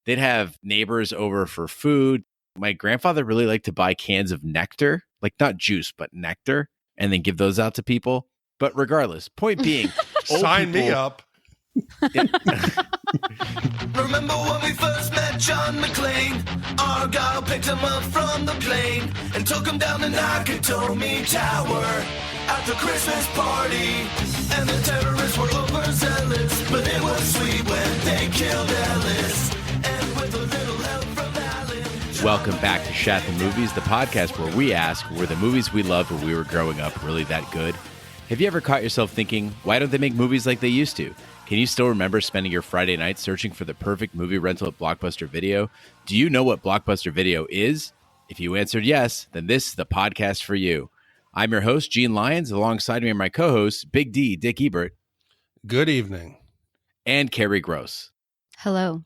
They'd have neighbors over for food. My grandfather really liked to buy cans of nectar, like not juice, but nectar, and then give those out to people. But regardless, point being, sign me up. Yeah. Remember when we first met John McClane? Argyle picked him up from the plane and took him down the Nakatomi Tower at the Christmas party. And the terrorists were overzealous, but it was sweet when they killed Ellis. And with a little help from Alan. Welcome back to Shat The Movies, the podcast where we ask, were the movies we loved when we were growing up really that good? Have you ever caught yourself thinking, why don't they make movies like they used to? Can you still remember spending your Friday night searching for the perfect movie rental at Blockbuster Video? Do you know what Blockbuster Video is? If you answered yes, then this is the podcast for you. I'm your host, Gene Lyons. Alongside me are my co-hosts, Big D, Dick Ebert. Good evening. And Kerri Gross. Hello.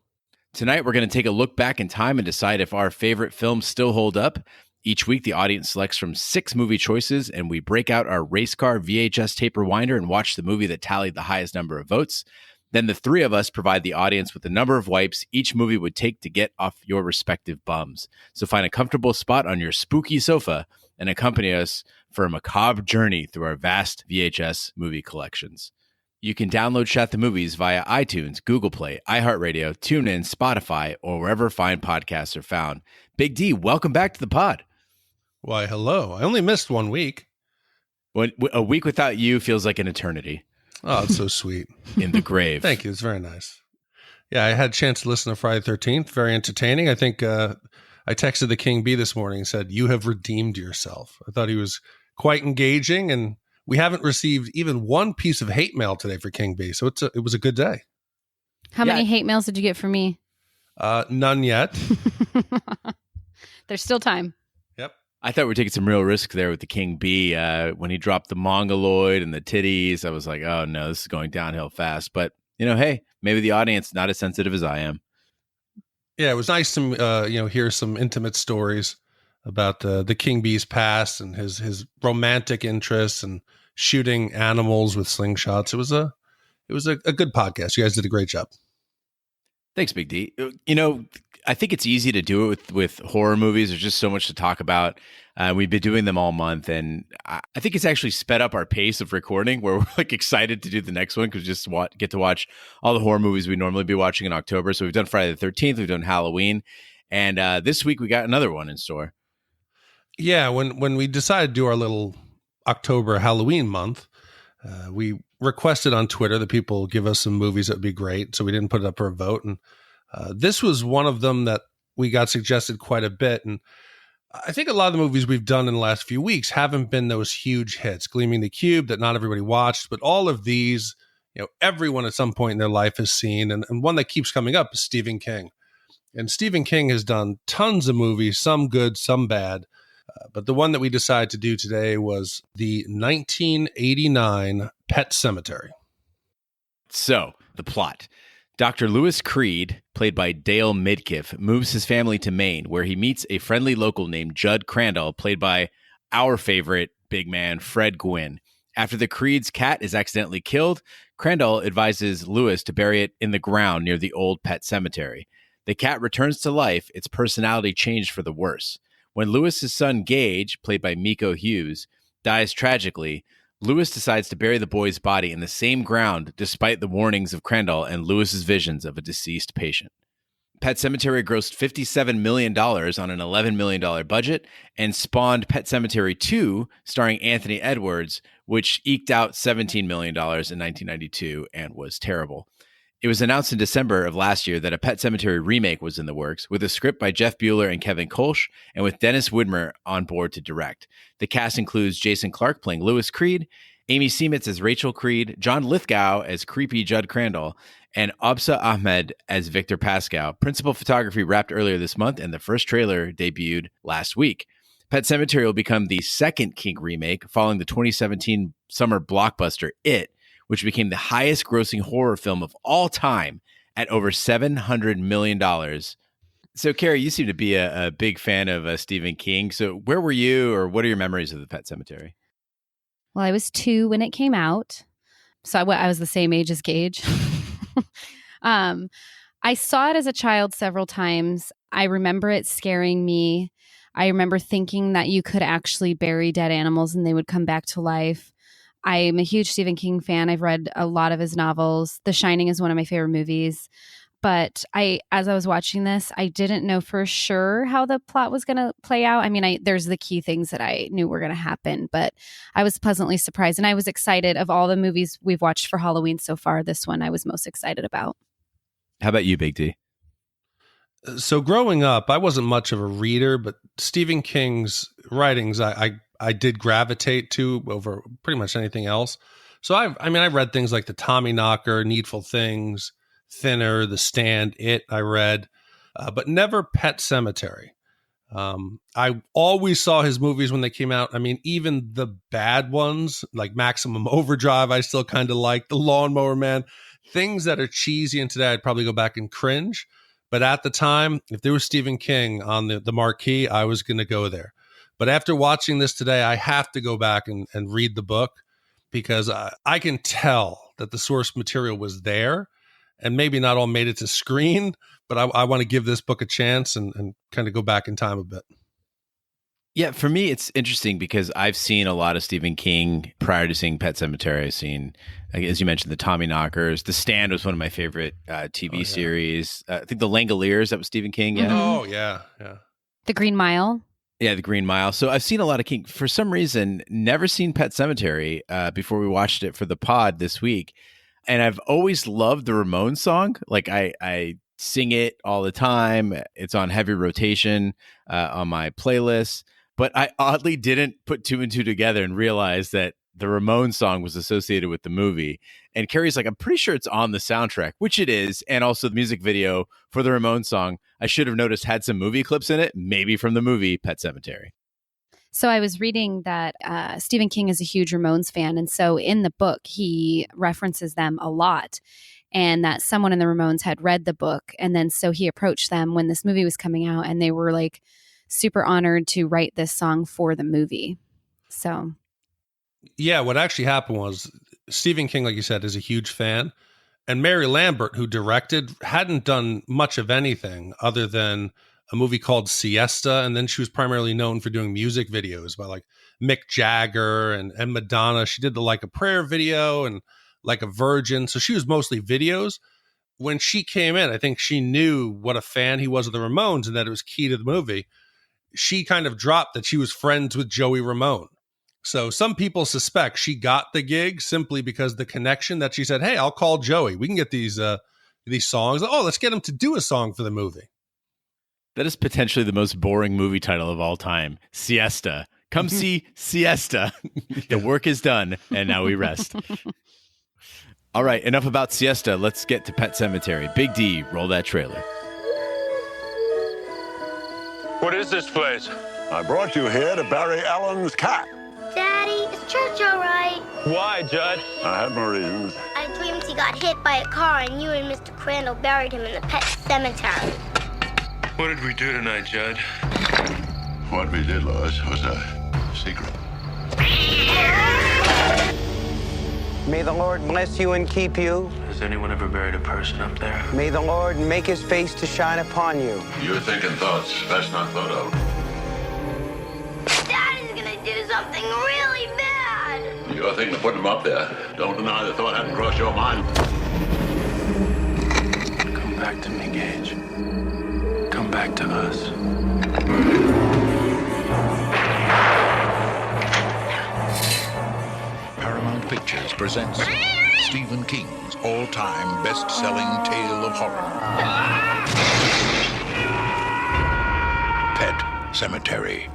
Tonight, we're going to take a look back in time and decide if our favorite films still hold up. Each week, the audience selects from 6 movie choices, and we break out our race car VHS tape rewinder and watch the movie that tallied the highest number of votes. Then the 3 of us provide the audience with the number of wipes each movie would take to get off your respective bums. So find a comfortable spot on your spooky sofa and accompany us for a macabre journey through our vast VHS movie collections. You can download Shat The Movies via iTunes, Google Play, iHeartRadio, TuneIn, Spotify, or wherever fine podcasts are found. Big D, welcome back to the pod. Why, hello. I only missed 1 week. A week without you feels like an eternity. Oh, it's so sweet. In the grave. Thank you. It's very nice. Yeah, I had a chance to listen to Friday the 13th. Very entertaining. I think I texted the King Bee this morning and said, you have redeemed yourself. I thought he was quite engaging, and we haven't received even one piece of hate mail today for King Bee, so it was a good day. How many hate mails did you get from me? None yet. There's still time. Yep. I thought we were taking some real risk there with the King Bee. When he dropped the mongoloid and the titties, I was like, oh no, this is going downhill fast. But, hey, maybe the audience not as sensitive as I am. Yeah, it was nice to hear some intimate stories about the King Bee's past and his romantic interests and shooting animals with slingshots. It was a good podcast. You guys did a great job. Thanks, Big D. I think it's easy to do it with horror movies. There's just so much to talk about. We've been doing them all month, and I think it's actually sped up our pace of recording where we're like excited to do the next one because we just get to watch all the horror movies we normally be watching in October. So we've done Friday the 13th, we've done Halloween, and this week we got another one in store. Yeah, when we decided to do our little October Halloween month, we requested on Twitter that people give us some movies that would be great, so we didn't put it up for a vote. And this was one of them that we got suggested quite a bit. And I think a lot of the movies we've done in the last few weeks haven't been those huge hits. Gleaming the Cube that not everybody watched, but all of these, everyone at some point in their life has seen. And one that keeps coming up is Stephen King. And Stephen King has done tons of movies, some good, some bad. But the one that we decided to do today was the 1989 Pet Sematary. So, the plot. Dr. Lewis Creed, played by Dale Midkiff, moves his family to Maine, where he meets a friendly local named Judd Crandall, played by our favorite big man, Fred Gwynne. After the Creed's cat is accidentally killed, Crandall advises Lewis to bury it in the ground near the old Pet Sematary. The cat returns to life, its personality changed for the worse. When Lewis's son, Gage, played by Miko Hughes, dies tragically, Lewis decides to bury the boy's body in the same ground despite the warnings of Crandall and Lewis's visions of a deceased patient. Pet Sematary grossed $57 million on an $11 million budget and spawned Pet Sematary 2, starring Anthony Edwards, which eked out $17 million in 1992 and was terrible. It was announced in December of last year that a Pet Sematary remake was in the works, with a script by Jeff Bueller and Kevin Kolsch, and with Dennis Widmer on board to direct. The cast includes Jason Clarke playing Lewis Creed, Amy Seimetz as Rachel Creed, John Lithgow as creepy Judd Crandall, and Absa Ahmed as Victor Pascal. Principal photography wrapped earlier this month, and the first trailer debuted last week. Pet Sematary will become the second King remake, following the 2017 summer blockbuster It, which became the highest grossing horror film of all time at over $700 million. So, Kerri, you seem to be a big fan of Stephen King. So where were you, or what are your memories of the Pet Sematary? Well, I was 2 when it came out. So I was the same age as Gage. I I saw it as a child several times. I remember it scaring me. I remember thinking that you could actually bury dead animals and they would come back to life. I'm a huge Stephen King fan. I've read a lot of his novels. The Shining is one of my favorite movies. But as I was watching this, I didn't know for sure how the plot was going to play out. I mean, there's the key things that I knew were going to happen, but I was pleasantly surprised. And I was excited. Of all the movies we've watched for Halloween so far, this one I was most excited about. How about you, Big D? So growing up, I wasn't much of a reader, but Stephen King's writings I did gravitate to over pretty much anything else. So I read things like The Tommyknocker, Needful Things, Thinner, The Stand, I read, but never Pet Sematary. I always saw his movies when they came out. I mean, even the bad ones like Maximum Overdrive, I still kind of like. The Lawnmower Man, things that are cheesy, and today I'd probably go back and cringe. But at the time, if there was Stephen King on the marquee, I was going to go there. But after watching this today, I have to go back and read the book, because I can tell that the source material was there, and maybe not all made it to screen, but I want to give this book a chance and kind of go back in time a bit. Yeah, for me, it's interesting because I've seen a lot of Stephen King prior to seeing Pet Sematary. I've seen, as you mentioned, The Tommyknockers. The Stand was one of my favorite TV series. I think The Langoliers, that was Stephen King. Yeah. Oh, yeah. The Green Mile. Yeah, The Green Mile. So I've seen a lot of King. For some reason, never seen Pet Sematary before we watched it for the pod this week. And I've always loved the Ramones song. Like I sing it all the time. It's on heavy rotation on my playlist. But I oddly didn't put two and two together and realize that the Ramones song was associated with the movie. And Kerri's like, I'm pretty sure it's on the soundtrack, which it is. And also the music video for the Ramones song, I should have noticed, had some movie clips in it, maybe from the movie Pet Sematary. So I was reading that Stephen King is a huge Ramones fan. And so in the book, he references them a lot. And that someone in the Ramones had read the book. And then so he approached them when this movie was coming out, and they were like super honored to write this song for the movie. So yeah, what actually happened was Stephen King, like you said, is a huge fan, and Mary Lambert, who directed, hadn't done much of anything other than a movie called Siesta, and then she was primarily known for doing music videos by like Mick Jagger and Madonna. She did the Like a Prayer video and Like a Virgin, so she was mostly videos. When she came in, I think she knew what a fan he was of the Ramones and that it was key to the movie. She kind of dropped that she was friends with Joey Ramone. So some people suspect she got the gig simply because the connection that she said, hey, I'll call Joey. We can get these songs. Oh, let's get him to do a song for the movie. That is potentially the most boring movie title of all time. Siesta. Come see Siesta. The work is done, and now we rest. All right, enough about Siesta. Let's get to Pet Sematary. Big D, roll that trailer. What is this place? I brought you here to bury Alan's cat. Daddy, is church all right? Why, Judd? I had my reasons. I dreamed he got hit by a car and you and Mr. Crandall buried him in the pet cemetery. What did we do tonight, Judd? What we did, Lois, was a secret. May the Lord bless you and keep you. Has anyone ever buried a person up there? May the Lord make his face to shine upon you. You're thinking thoughts best not thought of. Daddy's gonna do something really bad. You're thinking of putting him up there. Don't deny the thought hadn't crossed your mind. Come back to me, Gage. Come back to us. Paramount Pictures presents Stephen King's all-time best-selling tale of horror. Pet Sematary.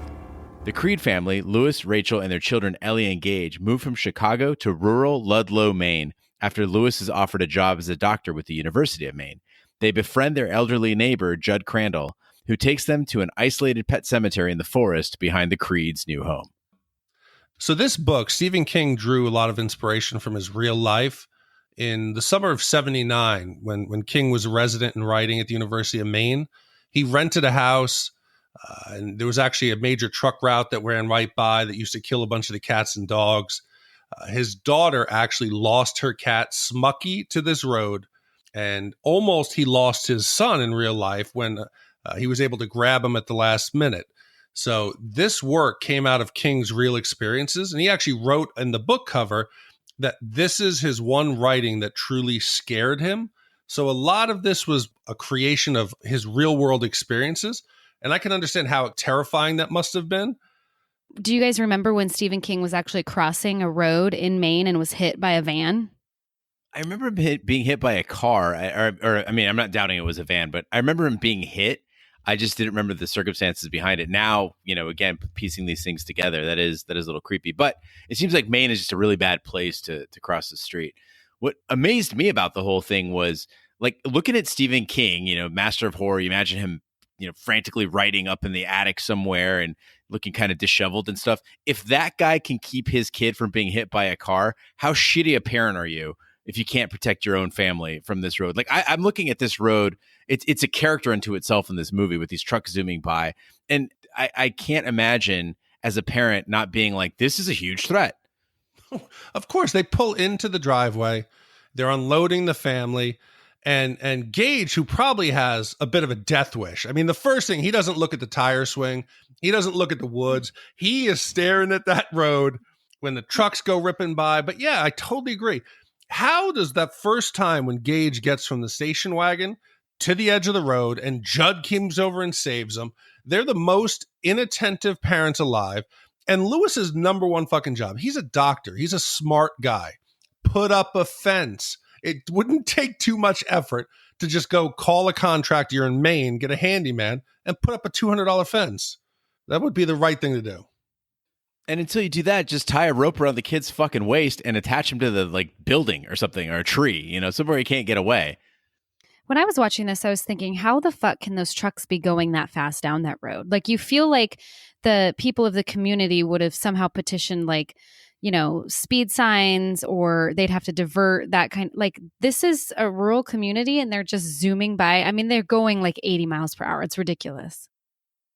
The Creed family, Louis, Rachel, and their children Ellie and Gage, moved from Chicago to rural Ludlow, Maine, after Louis is offered a job as a doctor with the University of Maine. They befriend their elderly neighbor, Judd Crandall, who takes them to an isolated pet cemetery in the forest behind the Creed's new home. So this book, Stephen King drew a lot of inspiration from his real life. In the summer of 79, when King was a resident and writing at the University of Maine, he rented a house, and there was actually a major truck route that ran right by that used to kill a bunch of the cats and dogs. His daughter actually lost her cat, Smucky, to this road, And almost he lost his son in real life when he was able to grab him at the last minute. So this work came out of King's real experiences. And he actually wrote in the book cover that this is his one writing that truly scared him. So a lot of this was a creation of his real world experiences. And I can understand how terrifying that must have been. Do you guys remember when Stephen King was actually crossing a road in Maine and was hit by a van? I remember him being hit by a car, or I mean, I'm not doubting it was a van, but I remember him being hit. I just didn't remember the circumstances behind it. Now, again, piecing these things together, that is a little creepy. But it seems like Maine is just a really bad place to cross the street. What amazed me about the whole thing was, like, looking at Stephen King, master of horror. You imagine him, frantically writing up in the attic somewhere and looking kind of disheveled and stuff. If that guy can keep his kid from being hit by a car, how shitty a parent are you if you can't protect your own family from this road? Like, I'm looking at this road. It's a character unto itself in this movie with these trucks zooming by. And I can't imagine as a parent not being like, this is a huge threat. Of course, they pull into the driveway. They're unloading the family. And Gage, who probably has a bit of a death wish. I mean, the first thing, he doesn't look at the tire swing. He doesn't look at the woods. He is staring at that road when the trucks go ripping by. But yeah, I totally agree. How does that first time when Gage gets from the station wagon to the edge of the road and Judd comes over and saves them, they're the most inattentive parents alive. And Lewis's number one fucking job, he's a doctor. He's a smart guy. Put up a fence. It wouldn't take too much effort to just go call a contractor. You're in Maine, get a handyman, and put up a $200 fence. That would be the right thing to do. And until you do that, just tie a rope around the kid's fucking waist and attach him to the building or something, or a tree, somewhere he can't get away. When I was watching this, I was thinking, how the fuck can those trucks be going that fast down that road? Like, you feel like the people of the community would have somehow petitioned, speed signs, or they'd have to divert that kind. Like, this is a rural community and they're just zooming by. I mean, they're going like 80 miles per hour. It's ridiculous.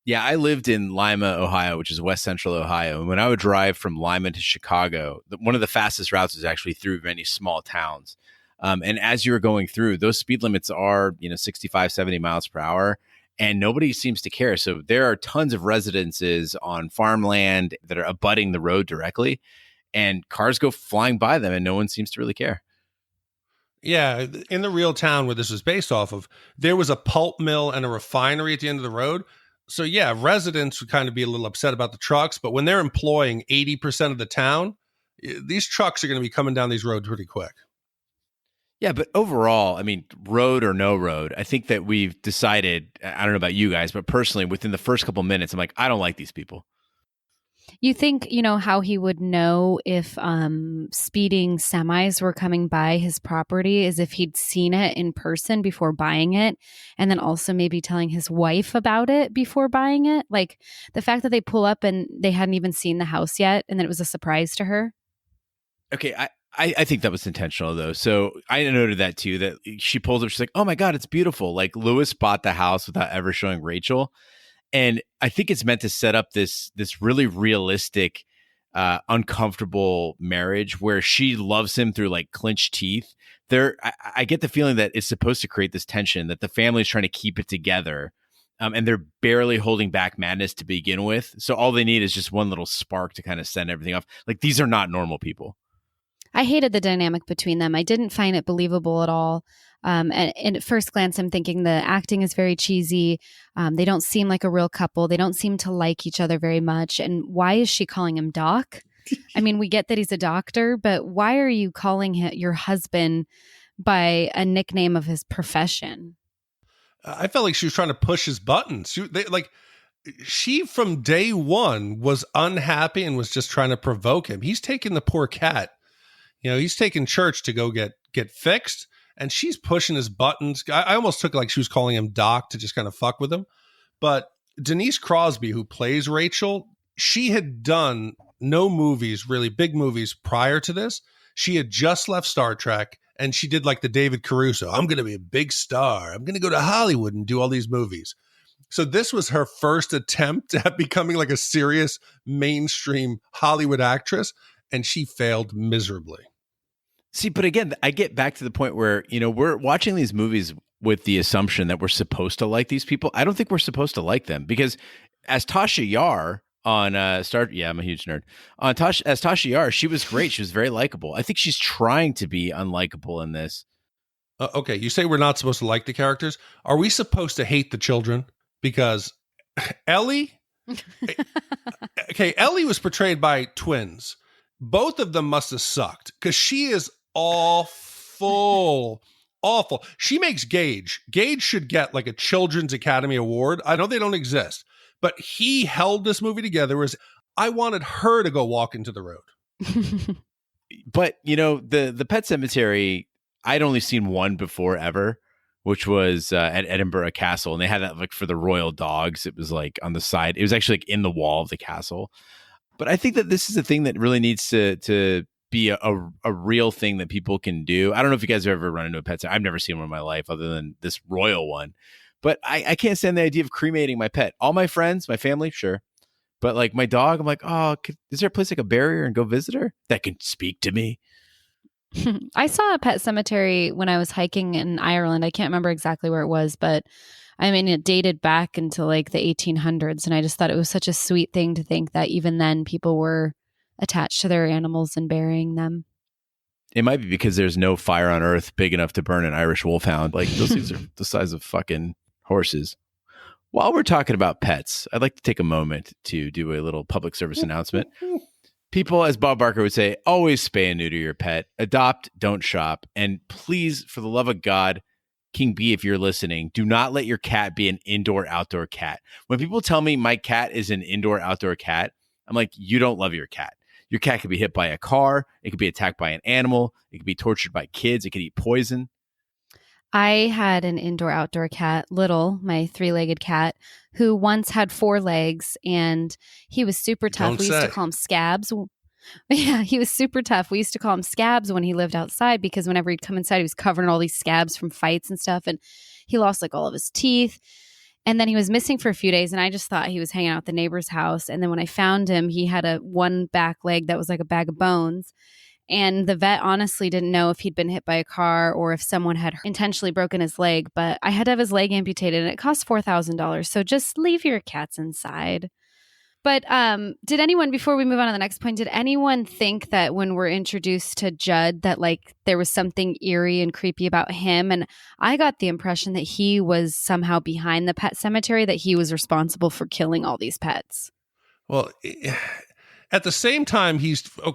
Yeah, I lived in Lima, Ohio, which is West Central Ohio. And when I would drive from Lima to Chicago, one of the fastest routes is actually through many small towns. And as you're going through, those speed limits are, 65, 70 miles per hour. And nobody seems to care. So there are tons of residences on farmland that are abutting the road directly. And cars go flying by them and no one seems to really care. Yeah, in the real town where this was based off of, there was a pulp mill and a refinery at the end of the road. So yeah, residents would kind of be a little upset about the trucks, but when they're employing 80% of the town, these trucks are going to be coming down these roads pretty quick. Yeah, but overall, I mean, road or no road, I think that we've decided, I don't know about you guys, but personally, within the first couple minutes, I'm like, I don't like these people. You think, how he would know if speeding semis were coming by his property is if he'd seen it in person before buying it, and then also maybe telling his wife about it before buying it. Like, the fact that they pull up and they hadn't even seen the house yet, and then it was a surprise to her. Okay, I think that was intentional, though. So I noted that, too, that she pulls up. She's like, oh, my God, it's beautiful. Like, Lewis bought the house without ever showing Rachel. And I think it's meant to set up this really realistic, uncomfortable marriage where she loves him through like clenched teeth. I get the feeling that it's supposed to create this tension that the family's trying to keep it together. And they're barely holding back madness to begin with. So all they need is just one little spark to kind of send everything off. Like, these are not normal people. I hated the dynamic between them. I didn't find it believable at all. And at first glance, I'm thinking the acting is very cheesy. They don't seem like a real couple. They don't seem to like each other very much. And why is she calling him Doc? I mean, we get that he's a doctor, but why are you calling your husband by a nickname of his profession? I felt like she was trying to push his buttons. She from day one was unhappy and was just trying to provoke him. He's taking the poor cat. He's taking church to go get fixed, and she's pushing his buttons. I almost took it like she was calling him Doc to just kind of fuck with him. But Denise Crosby, who plays Rachel, she had done no movies, really big movies prior to this. She had just left Star Trek, and she did like the David Caruso. I'm going to be a big star. I'm going to go to Hollywood and do all these movies. So this was her first attempt at becoming like a serious mainstream Hollywood actress, and she failed miserably. See, but again, I get back to the point where, we're watching these movies with the assumption that we're supposed to like these people. I don't think we're supposed to like them because as Tasha Yar on I'm a huge nerd. As Tasha Yar, she was great. She was very likable. I think she's trying to be unlikable in this. Okay, you say we're not supposed to like the characters. Are we supposed to hate the children? Because Ellie, Ellie was portrayed by twins. Both of them must have sucked because she is awful. She makes Gage. Gage should get like a Children's Academy Award. I know they don't exist, but he held this movie together. I wanted her to go walk into the road. But, the Pet Sematary, I'd only seen one before ever, which was at Edinburgh Castle. And they had that like for the royal dogs. It was like on the side. It was actually like in the wall of the castle. But I think that this is a thing that really needs to be a real thing that people can do. I don't know if you guys have ever run into a pet. I've never seen one in my life other than this royal one. But I can't stand the idea of cremating my pet. All my friends, my family, sure. But like my dog, I'm like, is there a place I could bury her and go visit her that can speak to me? I saw a Pet Sematary when I was hiking in Ireland. I can't remember exactly where it was, but I mean, it dated back into like the 1800s. And I just thought it was such a sweet thing to think that even then people were attached to their animals and burying them. It might be because there's no fire on earth big enough to burn an Irish wolfhound. Like those things are the size of fucking horses. While we're talking about pets, I'd like to take a moment to do a little public service announcement. People, as Bob Barker would say, always spay and neuter your pet. Adopt, don't shop. And please, for the love of God, King B, if you're listening, do not let your cat be an indoor-outdoor cat. When people tell me my cat is an indoor-outdoor cat, I'm like, you don't love your cat. Your cat could be hit by a car. It could be attacked by an animal. It could be tortured by kids. It could eat poison. I had an indoor-outdoor cat, Little, my 3-legged cat, who once had 4 legs, and he was super tough. We used to call him Scabs. Yeah, he was super tough. We used to call him Scabs when he lived outside because whenever he'd come inside, he was covered in all these scabs from fights and stuff, and he lost like all of his teeth. And then he was missing for a few days, and I just thought he was hanging out at the neighbor's house. And then when I found him, he had one back leg that was like a bag of bones. And the vet honestly didn't know if he'd been hit by a car or if someone had intentionally broken his leg. But I had to have his leg amputated, and it cost $4,000. So just leave your cats inside. But did anyone, before we move on to the next point, did anyone think that when we're introduced to Judd that like there was something eerie and creepy about him? And I got the impression that he was somehow behind the Pet Sematary, that he was responsible for killing all these pets. Well, at the same time,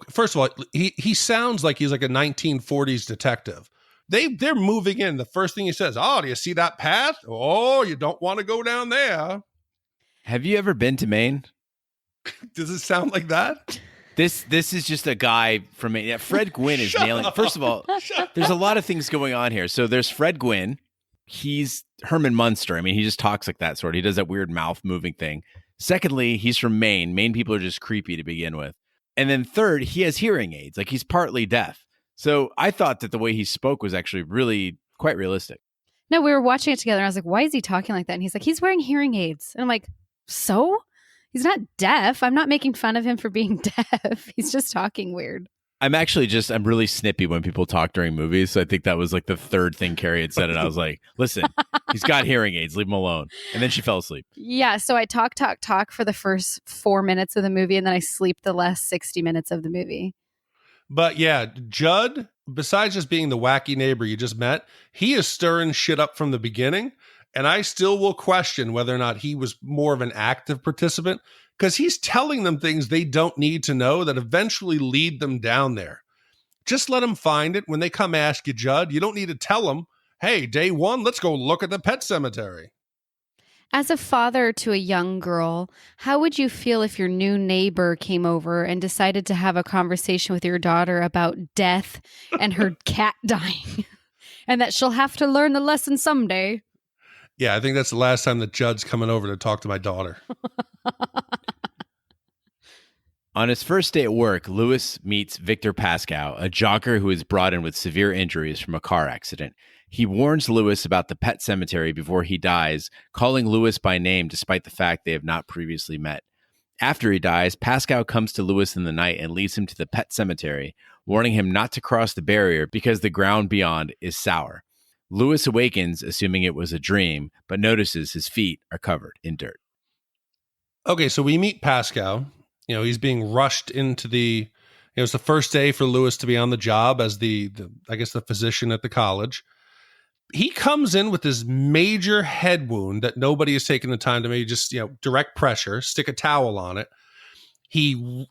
first of all, he sounds like he's like a 1940s detective. They're moving in. The first thing he says, "Oh, do you see that path? Oh, you don't want to go down there." Have you ever been to Maine? Does it sound like that? This is just a guy from Maine. Yeah, Fred Gwynne is nailing it. First of all, there's a lot of things going on here. So there's Fred Gwynne. He's Herman Munster. I mean, he just talks like that sort. He does that weird mouth moving thing. Secondly, he's from Maine. Maine people are just creepy to begin with. And then third, he has hearing aids. Like he's partly deaf. So I thought that the way he spoke was actually really quite realistic. No, we were watching it together. And I was like, why is he talking like that? And he's like, he's wearing hearing aids. And I'm like, so? He's not deaf. I'm not making fun of him for being deaf. He's just talking weird. I'm really snippy when people talk during movies. So I think that was like the third thing Kerri had said. And I was like, listen, he's got hearing aids. Leave him alone. And then she fell asleep. Yeah. So I talk for the first 4 minutes of the movie. And then I sleep the last 60 minutes of the movie. But yeah, Judd, besides just being the wacky neighbor you just met, he is stirring shit up from the beginning. And I still will question whether or not he was more of an active participant, because he's telling them things they don't need to know that eventually lead them down there. Just let them find it. When they come ask you, Judd, you don't need to tell them, hey, day 1, let's go look at the Pet Sematary. As a father to a young girl, how would you feel if your new neighbor came over and decided to have a conversation with your daughter about death and her cat dying, and that she'll have to learn the lesson someday? Yeah, I think that's the last time that Judd's coming over to talk to my daughter. On his first day at work, Louis meets Victor Pascal, a jogger who is brought in with severe injuries from a car accident. He warns Louis about the Pet Sematary before he dies, calling Louis by name despite the fact they have not previously met. After he dies, Pascal comes to Lewis in the night and leads him to the Pet Sematary, warning him not to cross the barrier because the ground beyond is sour. Lewis awakens, assuming it was a dream, but notices his feet are covered in dirt. Okay, so we meet Pascal. He's being rushed into it's the first day for Lewis to be on the job as the physician at the college. He comes in with this major head wound that nobody has taken the time to maybe just, direct pressure, stick a towel on it. He,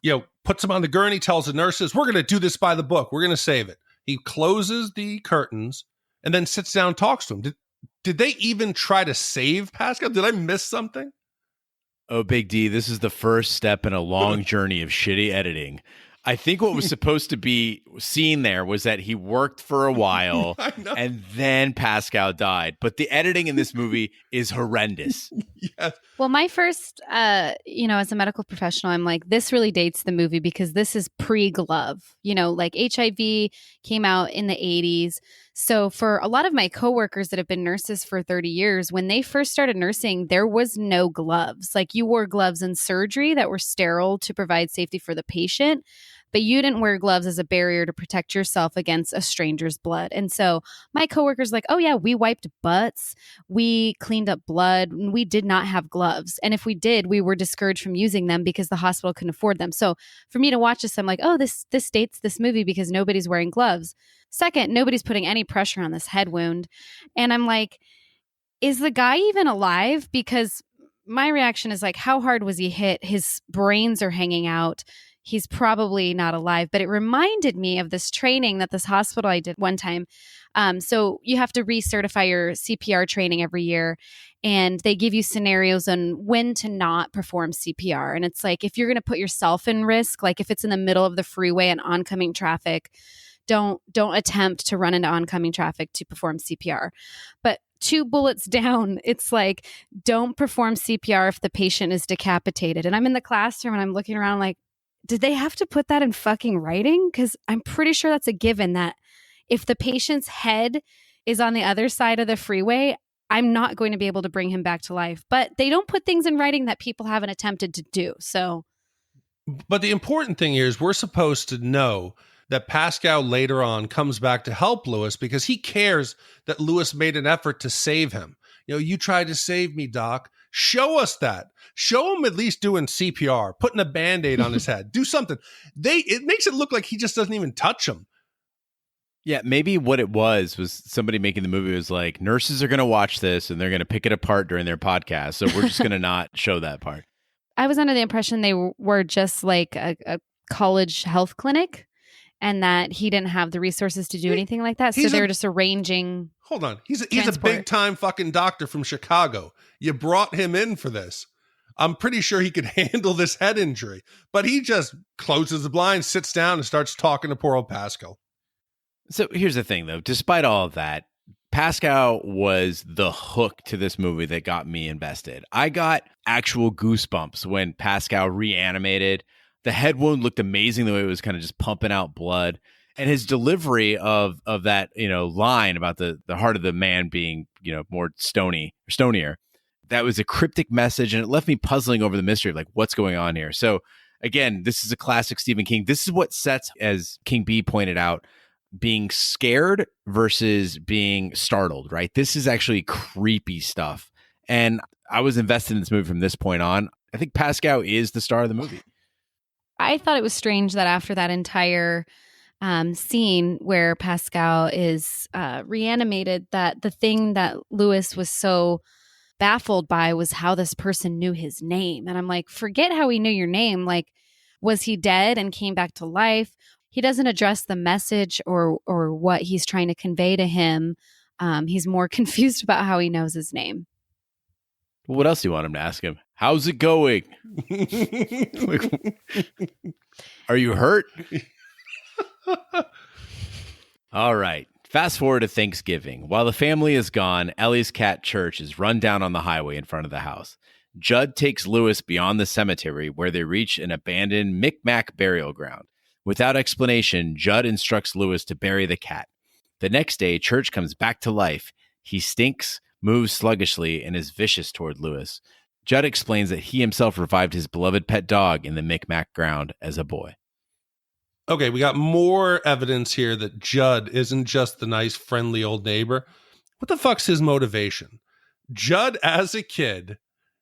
puts him on the gurney, tells the nurses, we're going to do this by the book. We're going to save it. He closes the curtains and then sits down and talks to him. Did they even try to save Pascal? Did I miss something? Oh, Big D, this is the first step in a long journey of shitty editing. I think what was supposed to be seen there was that he worked for a while and then Pascal died. But the editing in this movie is horrendous. Yes. Well, my first, as a medical professional, I'm like, this really dates the movie because this is pre-glove. Like HIV came out in the 80s. So for a lot of my coworkers that have been nurses for 30 years, when they first started nursing, there was no gloves. Like you wore gloves in surgery that were sterile to provide safety for the patient, but you didn't wear gloves as a barrier to protect yourself against a stranger's blood. And so my coworkers like, oh yeah, we wiped butts, we cleaned up blood, and we did not have gloves. And if we did, we were discouraged from using them because the hospital couldn't afford them. So for me to watch this, I'm like, oh, this dates this movie because nobody's wearing gloves. Second, nobody's putting any pressure on this head wound. And I'm like, is the guy even alive? Because my reaction is like, how hard was he hit? His brains are hanging out. He's probably not alive. But it reminded me of this training that this hospital I did one time. So you have to recertify your CPR training every year. And they give you scenarios on when to not perform CPR. And it's like, if you're going to put yourself in risk, like if it's in the middle of the freeway and oncoming traffic, don't attempt to run into oncoming traffic to perform CPR. But 2 bullets down, it's like, don't perform CPR if the patient is decapitated. And I'm in the classroom and I'm looking around like, did they have to put that in fucking writing? Because I'm pretty sure that's a given that if the patient's head is on the other side of the freeway, I'm not going to be able to bring him back to life. But they don't put things in writing that people haven't attempted to do. So, but the important thing here is we're supposed to know that Pascal later on comes back to help Lewis because he cares that Lewis made an effort to save him. You tried to save me, Doc. Show us that. Show him at least doing CPR, putting a Band-Aid on his head. Do something. It makes it look like he just doesn't even touch him. Yeah, maybe what it was somebody making the movie was like, nurses are going to watch this and they're going to pick it apart during their podcast. So we're just going to not show that part. I was under the impression they were just like a college health clinic and that he didn't have the resources to do anything like that. So they were just arranging. Hold on. He's a big time fucking doctor from Chicago. You brought him in for this. I'm pretty sure he could handle this head injury, but he just closes the blinds, sits down and starts talking to poor old Pascal. So here's the thing though. Despite all of that, Pascal was the hook to this movie that got me invested. I got actual goosebumps when Pascal reanimated. The head wound looked amazing the way it was kind of just pumping out blood. And his delivery of that, line about the heart of the man being, more stonier. That was a cryptic message, and it left me puzzling over the mystery of like what's going on here. So again, this is a classic Stephen King. This is what sets, as King B pointed out, being scared versus being startled, right? This is actually creepy stuff. And I was invested in this movie from this point on. I think Pascal is the star of the movie. I thought it was strange that after that entire scene where Pascal is reanimated, that the thing that Lewis was so baffled by was how this person knew his name. And I'm like, forget how he knew your name. Like, was he dead and came back to life? He doesn't address the message or what he's trying to convey to him. He's more confused about how he knows his name. Well, what else do you want him to ask him? How's it going? Are you hurt? All right. Fast forward to Thanksgiving. While the family is gone, Ellie's cat Church is run down on the highway in front of the house. Judd takes Lewis beyond the cemetery where they reach an abandoned Micmac burial ground. Without explanation, Judd instructs Lewis to bury the cat. The next day, Church comes back to life. He stinks, moves sluggishly, and is vicious toward Lewis. Judd explains that he himself revived his beloved pet dog in the Micmac ground as a boy. Okay, we got more evidence here that Judd isn't just the nice, friendly old neighbor. What the fuck's his motivation? Judd, as a kid,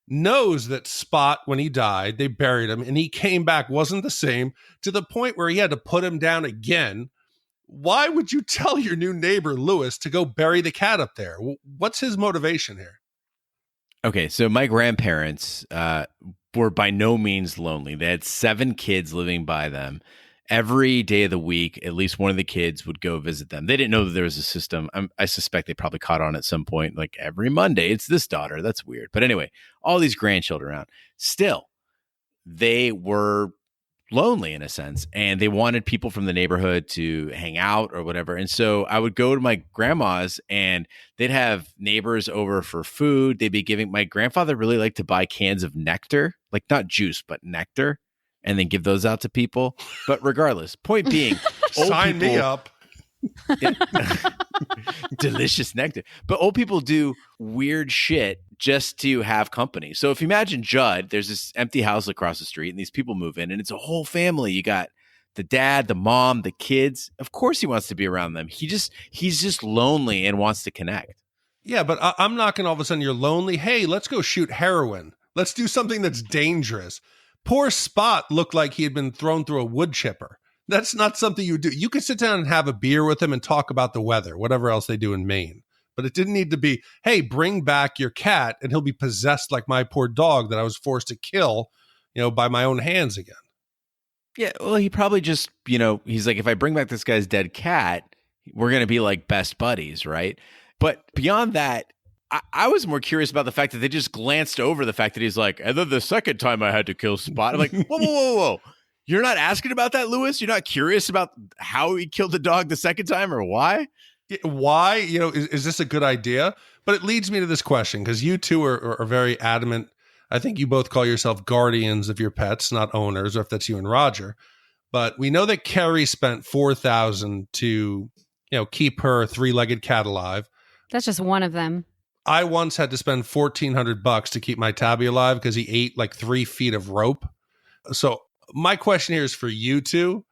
knows that Spot, when he died, they buried him, and he came back, wasn't the same, to the point where he had to put him down again. Why would you tell your new neighbor, Lewis, to go bury the cat up there? What's his motivation here? Okay, so my grandparents were by no means lonely. They had 7 kids living by them. Every day of the week, at least one of the kids would go visit them. They didn't know that there was a system. I suspect they probably caught on at some point, like every Monday, it's this daughter. That's weird. But anyway, all these grandchildren around. Still, they were lonely in a sense, and they wanted people from the neighborhood to hang out or whatever. And so I would go to my grandma's, and they'd have neighbors over for food. They'd be giving, my grandfather really liked to buy cans of nectar, like not juice, but nectar, and then give those out to people. But regardless, point being, old Sign people, me up. Yeah. Delicious nectar. But old people do weird shit just to have company. So if you imagine Judd, there's this empty house across the street, and these people move in, and it's a whole family. You got the dad, the mom, the kids. Of course he wants to be around them. He's just lonely and wants to connect. Yeah, but I'm not going to all of a sudden, you're lonely. Hey, let's go shoot heroin. Let's do something that's dangerous. Poor Spot looked like he had been thrown through a wood chipper. That's not something you do. You could sit down and have a beer with him and talk about the weather, whatever else they do in Maine. But it didn't need to be, hey, bring back your cat and he'll be possessed like my poor dog that I was forced to kill, by my own hands again. Yeah, well, he probably just, he's like, if I bring back this guy's dead cat, we're going to be like best buddies, right? But beyond that, I was more curious about the fact that they just glanced over the fact that he's like, and then the second time I had to kill Spot. I'm like, whoa. You're not asking about that, Lewis? You're not curious about how he killed the dog the second time or why? Why? Is this a good idea? But it leads me to this question, because you two are very adamant. I think you both call yourself guardians of your pets, not owners, or if that's you and Roger. But we know that Kerri spent $4,000 to, keep her 3-legged cat alive. That's just one of them. I once had to spend $1,400 to keep my tabby alive because he ate like 3 feet of rope. So my question here is for you two.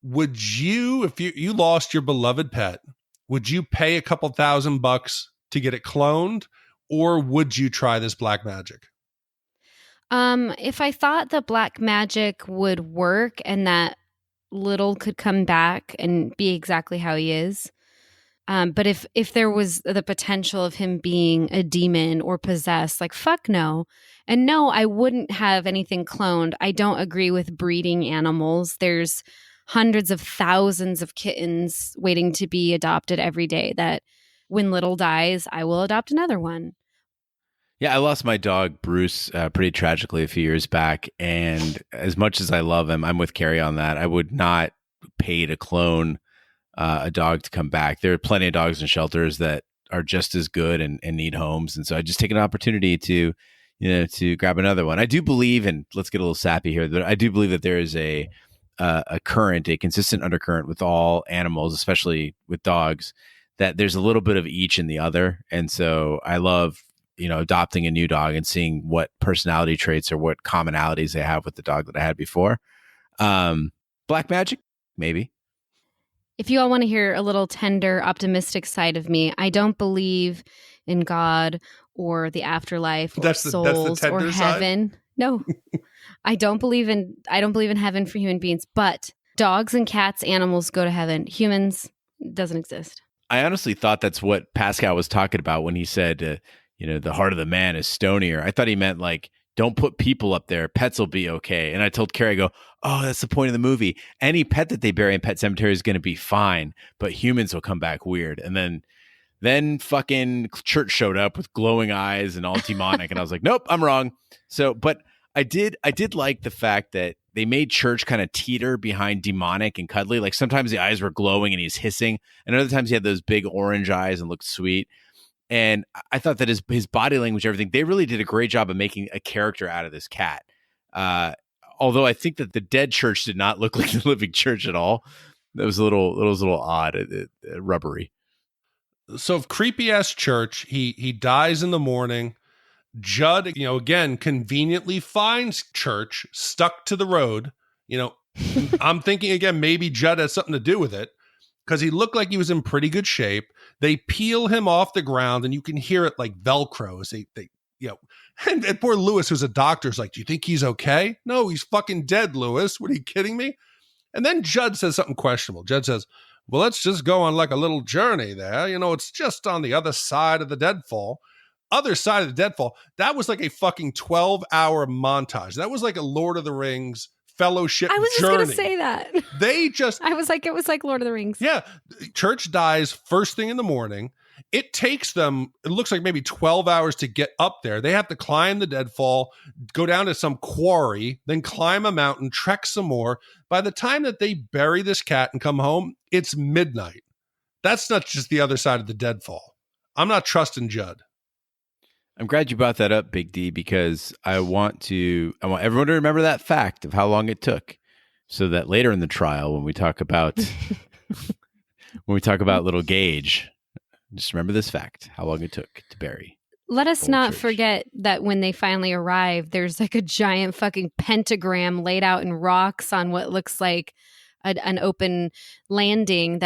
Would you, if you lost your beloved pet, would you pay a couple $1,000 to get it cloned, or would you try this black magic? If I thought the black magic would work and that Little could come back and be exactly how he is, but if there was the potential of him being a demon or possessed, like, fuck no. And no, I wouldn't have anything cloned. I don't agree with breeding animals. There's hundreds of thousands of kittens waiting to be adopted every day that when Little dies, I will adopt another one. Yeah, I lost my dog, Bruce, pretty tragically a few years back. And as much as I love him, I'm with Kerri on that. I would not pay to clone a dog to come back. There are plenty of dogs in shelters that are just as good and need homes. And so I just take an opportunity to grab another one. I do believe, and let's get a little sappy here, but I do believe that there is a consistent undercurrent with all animals, especially with dogs, that there's a little bit of each in the other. And so I love, adopting a new dog and seeing what personality traits or what commonalities they have with the dog that I had before. Black magic, maybe. If you all want to hear a little tender, optimistic side of me, I don't believe in God or the afterlife or souls or heaven. Side? No. I don't believe in heaven for human beings, but dogs and cats, animals go to heaven. Humans doesn't exist. I honestly thought that's what Pascal was talking about when he said, the heart of the man is stonier. I thought he meant like, don't put people up there. Pets will be okay. And I told Kerri, I go, oh, that's the point of the movie. Any pet that they bury in Pet Sematary is going to be fine, but humans will come back weird. And then fucking church showed up with glowing eyes and all demonic. And I was like, nope, I'm wrong. So, but I did like the fact that they made Church kind of teeter behind demonic and cuddly. Like sometimes the eyes were glowing and he's hissing, and other times he had those big orange eyes and looked sweet. And I thought that his body language, everything, they really did a great job of making a character out of this cat. Although I think that the dead Church did not look like the living Church at all. That was a little odd, rubbery. So if creepy ass Church, he dies in the morning. Judd, again, conveniently finds Church stuck to the road. I'm thinking again, maybe Judd has something to do with it because he looked like he was in pretty good shape. They peel him off the ground and you can hear it like Velcro as they and poor Lewis, who's a doctor, is like, do you think he's okay? No, he's fucking dead, Lewis. What, are you kidding me? And then Judd says something questionable. Judd says, well, let's just go on like a little journey there. It's just on the other side of the deadfall. Other side of the deadfall. That was like a fucking 12-hour montage. That was like a Lord of the Rings fellowship journey. I was just going to say that. I was like, it was like Lord of the Rings. Yeah. Church dies first thing in the morning. It takes them, it looks like maybe 12 hours to get up there. They have to climb the deadfall, go down to some quarry, then climb a mountain, trek some more. By the time that they bury this cat and come home, it's midnight. That's not just the other side of the deadfall. I'm not trusting Judd. I'm glad you brought that up, Big D, because I want everyone to remember that fact of how long it took, so that later in the trial, when we talk about little Gage, just remember this fact: how long it took to bury. Let us not forget that when they finally arrive, there's like a giant fucking pentagram laid out in rocks on what looks like an open landing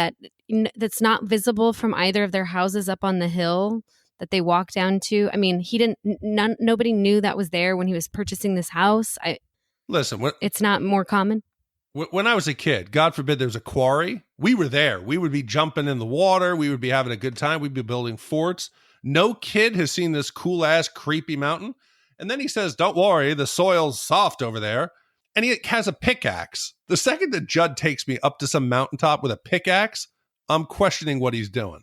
that's not visible from either of their houses up on the hill that they walk down to. I mean, nobody knew that was there when he was purchasing this house. Listen, it's not more common. When I was a kid, God forbid there was a quarry, we were there. We would be jumping in the water. We would be having a good time. We'd be building forts. No kid has seen this cool ass creepy mountain. And then he says, don't worry, the soil's soft over there. And he has a pickaxe. The second that Judd takes me up to some mountaintop with a pickaxe, I'm questioning what he's doing.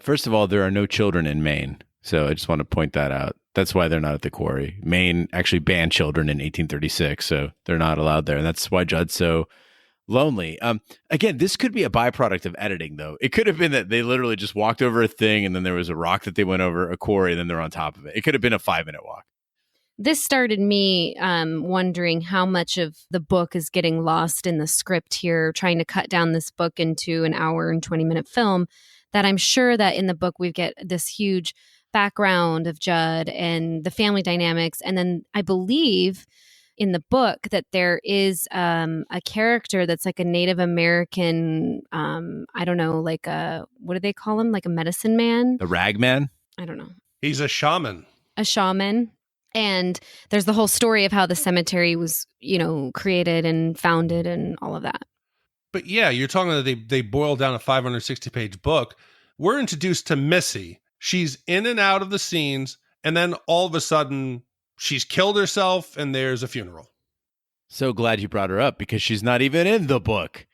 First of all, there are no children in Maine. So I just want to point that out. That's why they're not at the quarry. Maine actually banned children in 1836, so they're not allowed there. And that's why Judd's so lonely. Again, this could be a byproduct of editing, though. It could have been that they literally just walked over a thing, and then there was a rock that they went over, a quarry, and then they're on top of it. It could have been a 5-minute walk. This started me wondering how much of the book is getting lost in the script here, trying to cut down this book into an hour and 20-minute film, that I'm sure that in the book we get this huge background of Judd and the family dynamics. And then I believe in the book that there is a character that's like a Native American, I don't know, like what do they call him? Like a medicine man? The rag man? I don't know. He's a shaman. A shaman. And there's the whole story of how the cemetery was, created and founded and all of that. But yeah, you're talking that they boiled down a 560-page book. We're introduced to Missy. She's in and out of the scenes, and then all of a sudden, she's killed herself, and there's a funeral. So glad you brought her up, because she's not even in the book.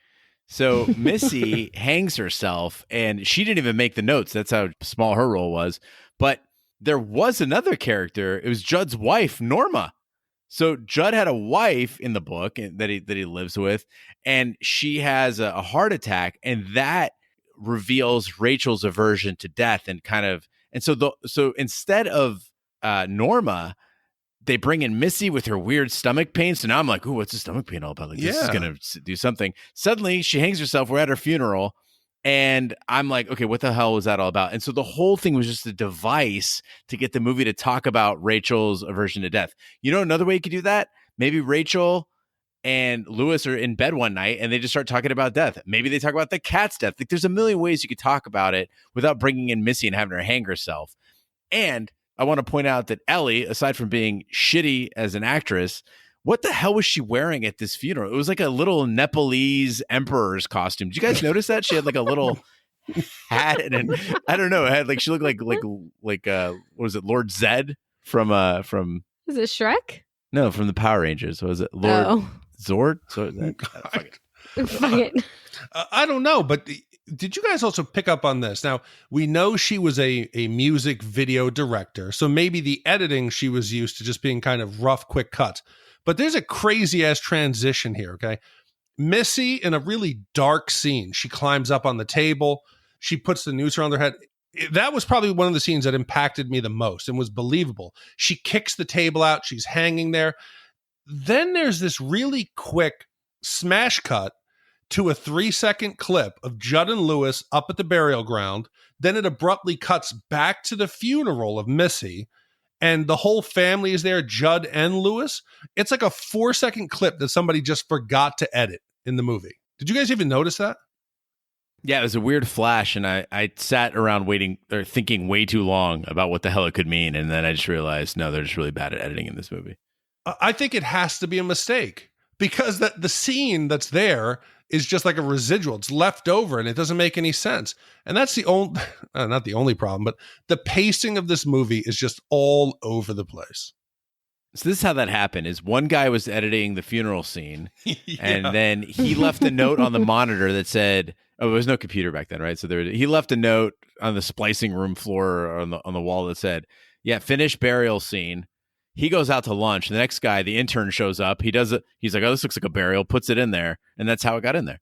So Missy hangs herself, and she didn't even make the notes. That's how small her role was. But there was another character. It was Judd's wife, Norma. So Judd had a wife in the book that he lives with, and she has a heart attack, and that reveals Rachel's aversion to death, and so instead of Norma, they bring in Missy with her weird stomach pain. So now I'm like, ooh, what's the stomach pain all about? Like, this is gonna do something. Suddenly she hangs herself. We're at her funeral, and I'm like, okay, what the hell was that all about? And so the whole thing was just a device to get the movie to talk about Rachel's aversion to death. Another way you could do that? Maybe Rachel and Lewis are in bed one night and they just start talking about death. Maybe they talk about the cat's death. Like, there's a million ways you could talk about it without bringing in Missy and having her hang herself. And I want to point out that Ellie, aside from being shitty as an actress, what the hell was she wearing at this funeral? It was like a little Nepalese emperor's costume. Did you guys notice that? She had like a little hat and I don't know. It had she looked like what was it, Lord Zed from Is it Shrek? No, from the Power Rangers. What was it, Lord Zord? Fuck it. I don't know, but did you guys also pick up on this? Now, we know she was a music video director, so maybe the editing she was used to just being kind of rough, quick cuts. But there's a crazy-ass transition here, okay? Missy, in a really dark scene, she climbs up on the table. She puts the noose around her head. That was probably one of the scenes that impacted me the most and was believable. She kicks the table out. She's hanging there. Then there's this really quick smash cut to a 3-second clip of Judd and Lewis up at the burial ground. Then it abruptly cuts back to the funeral of Missy. and the whole family is there, Judd and Lewis. It's like a 4-second clip that somebody just forgot to edit in the movie. Did you guys even notice that? Yeah, it was a weird flash, and I sat around waiting or thinking way too long about what the hell it could mean, and then I just realized, no, they're just really bad at editing in this movie. I think it has to be a mistake because the scene that's there is just like a residual. It's left over and it doesn't make any sense. And that's the only, not the only problem, but the pacing of this movie is just all over the place. So this is how that happened, is one guy was editing the funeral scene Yeah. and then he left a note on the monitor that said, oh, there was no computer back then, right? So he left a note on the splicing room floor or on the wall that said, yeah, finish burial scene. He goes out to lunch. The next guy, the intern, shows up. He does it. He's like, oh, this looks like a burial, puts it in there. And that's how it got in there.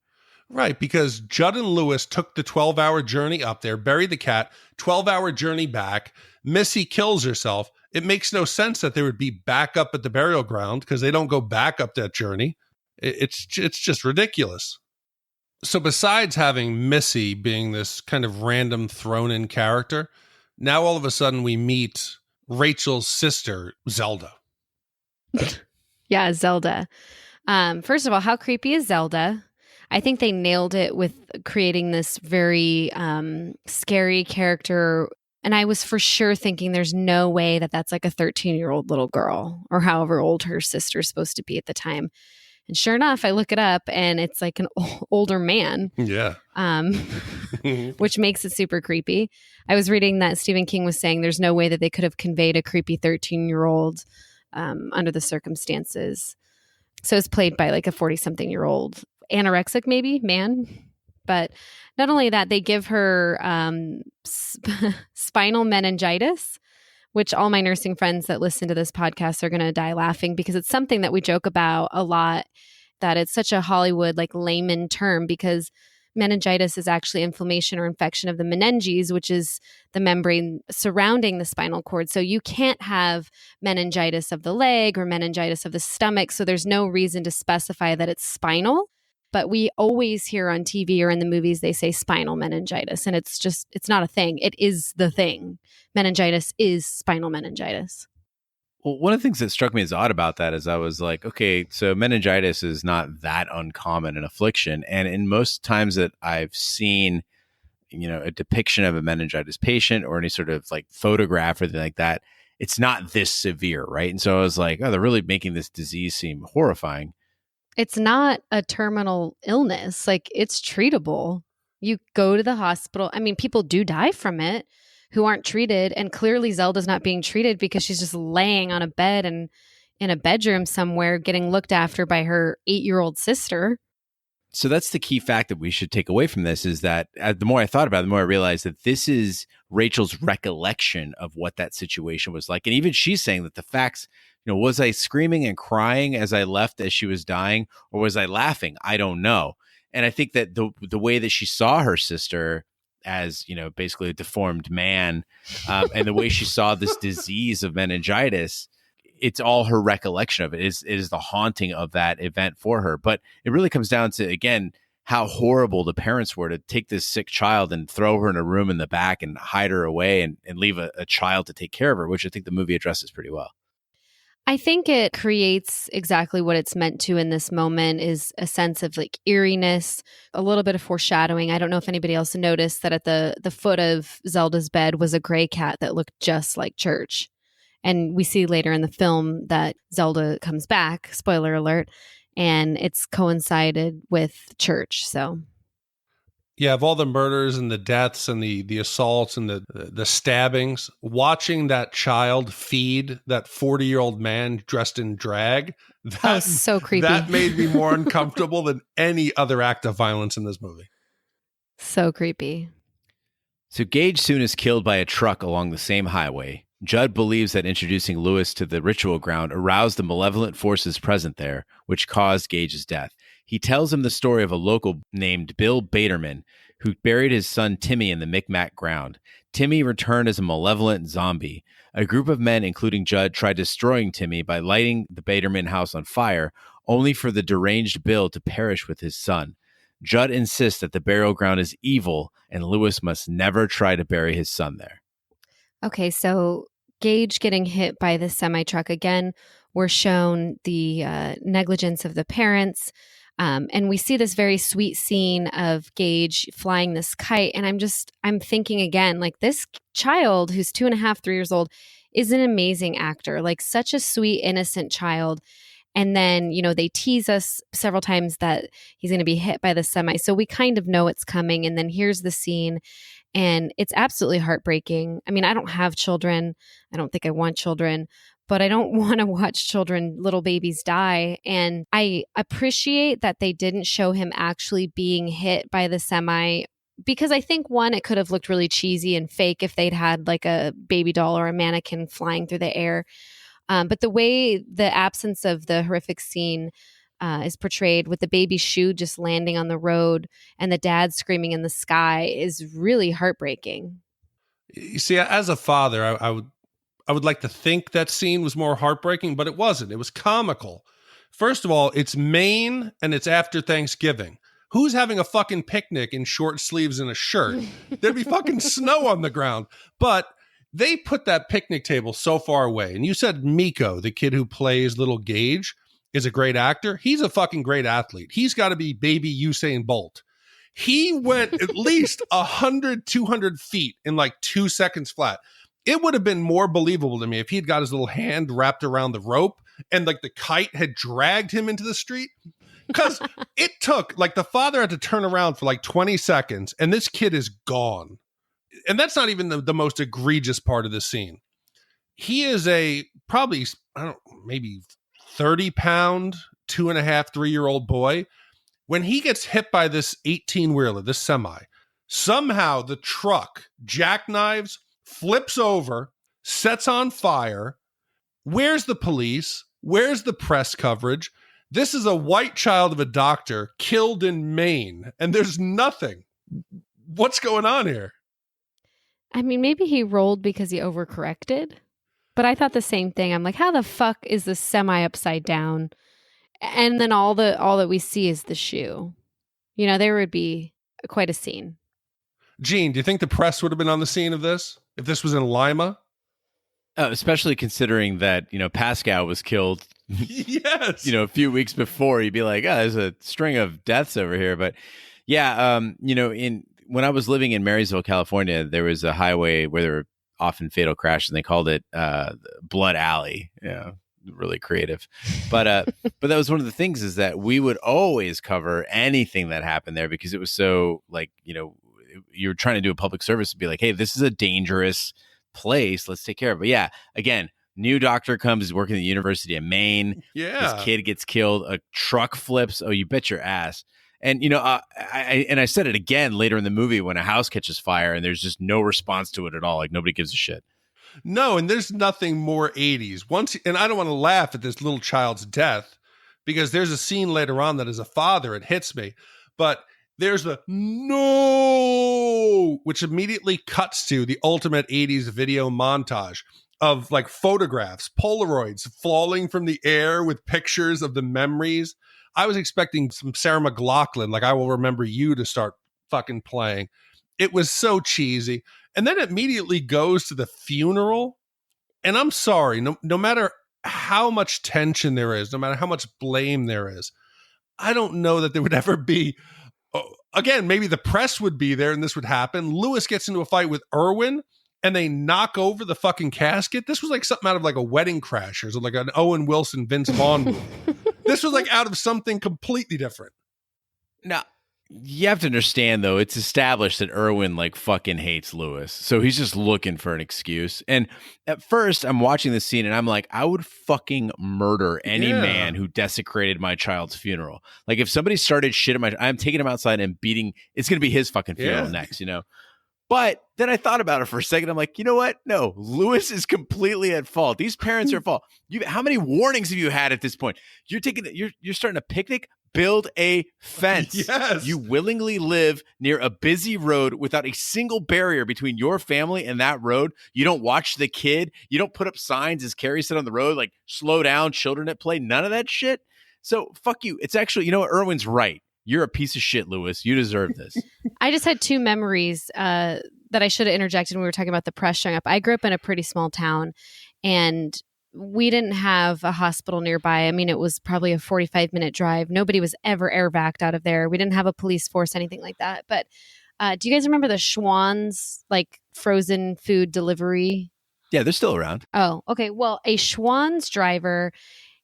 Right, because Judd and Lewis took the 12-hour journey up there, buried the cat, 12-hour journey back. Missy kills herself. It makes no sense that they would be back up at the burial ground because they don't go back up that journey. It's just ridiculous. So besides having Missy being this kind of random thrown-in character, now all of a sudden we meet Rachel's sister, Zelda. Yeah, Zelda. First of all, how creepy is Zelda? I think they nailed it with creating this very scary character. And I was for sure thinking there's no way that that's like a 13-year-old little girl or however old her sister's supposed to be at the time. And sure enough, I look it up and it's like an older man. Yeah. Which makes it super creepy. I was reading that Stephen King was saying there's no way that they could have conveyed a creepy 13-year-old under the circumstances. So it's played by like a 40-something-year-old anorexic maybe man. But not only that, they give her spinal meningitis, which all my nursing friends that listen to this podcast are going to die laughing because it's something that we joke about a lot, that it's such a Hollywood like layman term because meningitis is actually inflammation or infection of the meninges, which is the membrane surrounding the spinal cord. So you can't have meningitis of the leg or meningitis of the stomach. So there's no reason to specify that it's spinal. But we always hear on TV or in the movies, they say spinal meningitis. And it's not a thing. It is the thing. Meningitis is spinal meningitis. Well, one of the things that struck me as odd about that is I was like, okay, so meningitis is not that uncommon an affliction. And in most times that I've seen, a depiction of a meningitis patient or any sort of like photograph or anything like that, it's not this severe, right? And so I was like, oh, they're really making this disease seem horrifying. It's not a terminal illness. Like, it's treatable. You go to the hospital. I mean, people do die from it who aren't treated. And clearly Zelda's not being treated because she's just laying on a bed and in a bedroom somewhere getting looked after by her 8-year-old sister. So that's the key fact that we should take away from this is that the more I thought about it, the more I realized that this is Rachel's recollection of what that situation was like. And even she's saying that the facts, was I screaming and crying as I left as she was dying, or was I laughing? I don't know. And I think that the way that she saw her sister as, basically a deformed man, and the way she saw this disease of meningitis, it's all her recollection of it. It is the haunting of that event for her. But it really comes down to, again, how horrible the parents were to take this sick child and throw her in a room in the back and hide her away and leave a child to take care of her, which I think the movie addresses pretty well. I think it creates exactly what it's meant to in this moment, is a sense of like eeriness, a little bit of foreshadowing. I don't know if anybody else noticed that at the foot of Zelda's bed was a gray cat that looked just like Church. And we see later in the film that Zelda comes back, spoiler alert, and it's coincided with Church. So, yeah, of all the murders and the deaths and the assaults and the stabbings, watching that child feed that 40-year-old man dressed in drag, that was so creepy. That made me more uncomfortable than any other act of violence in this movie. So creepy. So Gage soon is killed by a truck along the same highway. Judd believes that introducing Lewis to the ritual ground aroused the malevolent forces present there, which caused Gage's death. He tells him the story of a local named Bill Baderman, who buried his son Timmy in the Micmac ground. Timmy returned as a malevolent zombie. A group of men, including Judd, tried destroying Timmy by lighting the Baderman house on fire, only for the deranged Bill to perish with his son. Judd insists that the burial ground is evil, and Lewis must never try to bury his son there. Okay, so Gage getting hit by the semi-truck again, we're shown the negligence of the parents. And we see this very sweet scene of Gage flying this kite. And I'm thinking again, like, this child who's 2.5, 3 years old is an amazing actor, like such a sweet, innocent child. And then, they tease us several times that he's going to be hit by the semi. So we kind of know it's coming. And then here's the scene. And it's absolutely heartbreaking. I mean, I don't have children. I don't think I want children, but I don't want to watch little babies die. And I appreciate that they didn't show him actually being hit by the semi, because I think, one, it could have looked really cheesy and fake if they'd had like a baby doll or a mannequin flying through the air. But the way the absence of the horrific scene is portrayed with the baby shoe just landing on the road and the dad screaming in the sky is really heartbreaking. You see, as a father, I would like to think that scene was more heartbreaking, but it wasn't. It was comical. First of all, it's Maine and it's after Thanksgiving. Who's having a fucking picnic in short sleeves and a shirt? There'd be fucking snow on the ground. But they put that picnic table so far away. And you said Miko, the kid who plays little Gage, is a great actor. He's a fucking great athlete. He's got to be baby Usain Bolt. He went at least 100, 200 feet in like 2 seconds flat. It would have been more believable to me if he'd got his little hand wrapped around the rope and like the kite had dragged him into the street. Because it took, like, the father had to turn around for like 20 seconds and this kid is gone. And that's not even the most egregious part of the scene. He is probably, maybe 30-pound, 2.5, 3-year-old boy. When he gets hit by this 18-wheeler, this semi, somehow the truck jackknives, flips over, sets on fire. Where's the police? Where's the press coverage? This is a white child of a doctor killed in Maine, and there's nothing. What's going on here? I mean, maybe he rolled because he overcorrected, but I thought the same thing. I'm like, how the fuck is the semi upside down? And then all that we see is the shoe. There would be quite a scene. Gene, do you think the press would have been on the scene of this if this was in Lima? Especially considering that, Pascal was killed yes. A few weeks before. You'd be like, there's a string of deaths over here. But yeah, when I was living in Marysville, California, there was a highway where there were often fatal crashes, and they called it Blood Alley. Yeah, really creative. But that was one of the things, is that we would always cover anything that happened there, because it was so, like, you're trying to do a public service to be like, hey, this is a dangerous place. Let's take care of it. But yeah, again, new doctor comes, he's working at the University of Maine. Yeah. His kid gets killed. A truck flips. Oh, you bet your ass. And, I said it again later in the movie when a house catches fire and there's just no response to it at all. Like, nobody gives a shit. No, and there's nothing more 80s. And I don't want to laugh at this little child's death, because there's a scene later on that as a father, it hits me. But there's the no, which immediately cuts to the ultimate 80s video montage of like photographs, Polaroids falling from the air with pictures of the memories. I was expecting some Sarah McLachlan, like I Will Remember You, to start fucking playing. It was so cheesy. And then it immediately goes to the funeral. And I'm sorry, no matter how much tension there is, no matter how much blame there is, I don't know that there would ever be, again, maybe the press would be there and this would happen. Lewis gets into a fight with Irwin and they knock over the fucking casket. This was like something out of like a Wedding Crashers or like an Owen Wilson, Vince Vaughn movie. This was like out of something completely different. Now, you have to understand, though, it's established that Irwin like fucking hates Lewis. So he's just looking for an excuse. And at first I'm watching this scene and I'm like, I would fucking murder any man who desecrated my child's funeral. Like, if somebody started shit at I'm taking him outside and beating, it's going to be his fucking funeral next, But then I thought about it for a second. I'm like, you know what? No, Lewis is completely at fault. These parents are at fault. How many warnings have you had at this point? You're starting a picnic. Build a fence. Yes. You willingly live near a busy road without a single barrier between your family and that road. You don't watch the kid. You don't put up signs, as Kerri said on the road, like, slow down, children at play. None of that shit. So fuck you. It's actually, Irwin's right. You're a piece of shit, Lewis. You deserve this. I just had two memories. that I should have interjected when we were talking about the press showing up. I grew up in a pretty small town, and we didn't have a hospital nearby. I mean, it was probably a 45-minute drive. Nobody was ever air-vac'd out of there. We didn't have a police force, anything like that. But do you guys remember the Schwann's, like, frozen food delivery? Yeah, they're still around. Oh, okay. Well, a Schwann's driver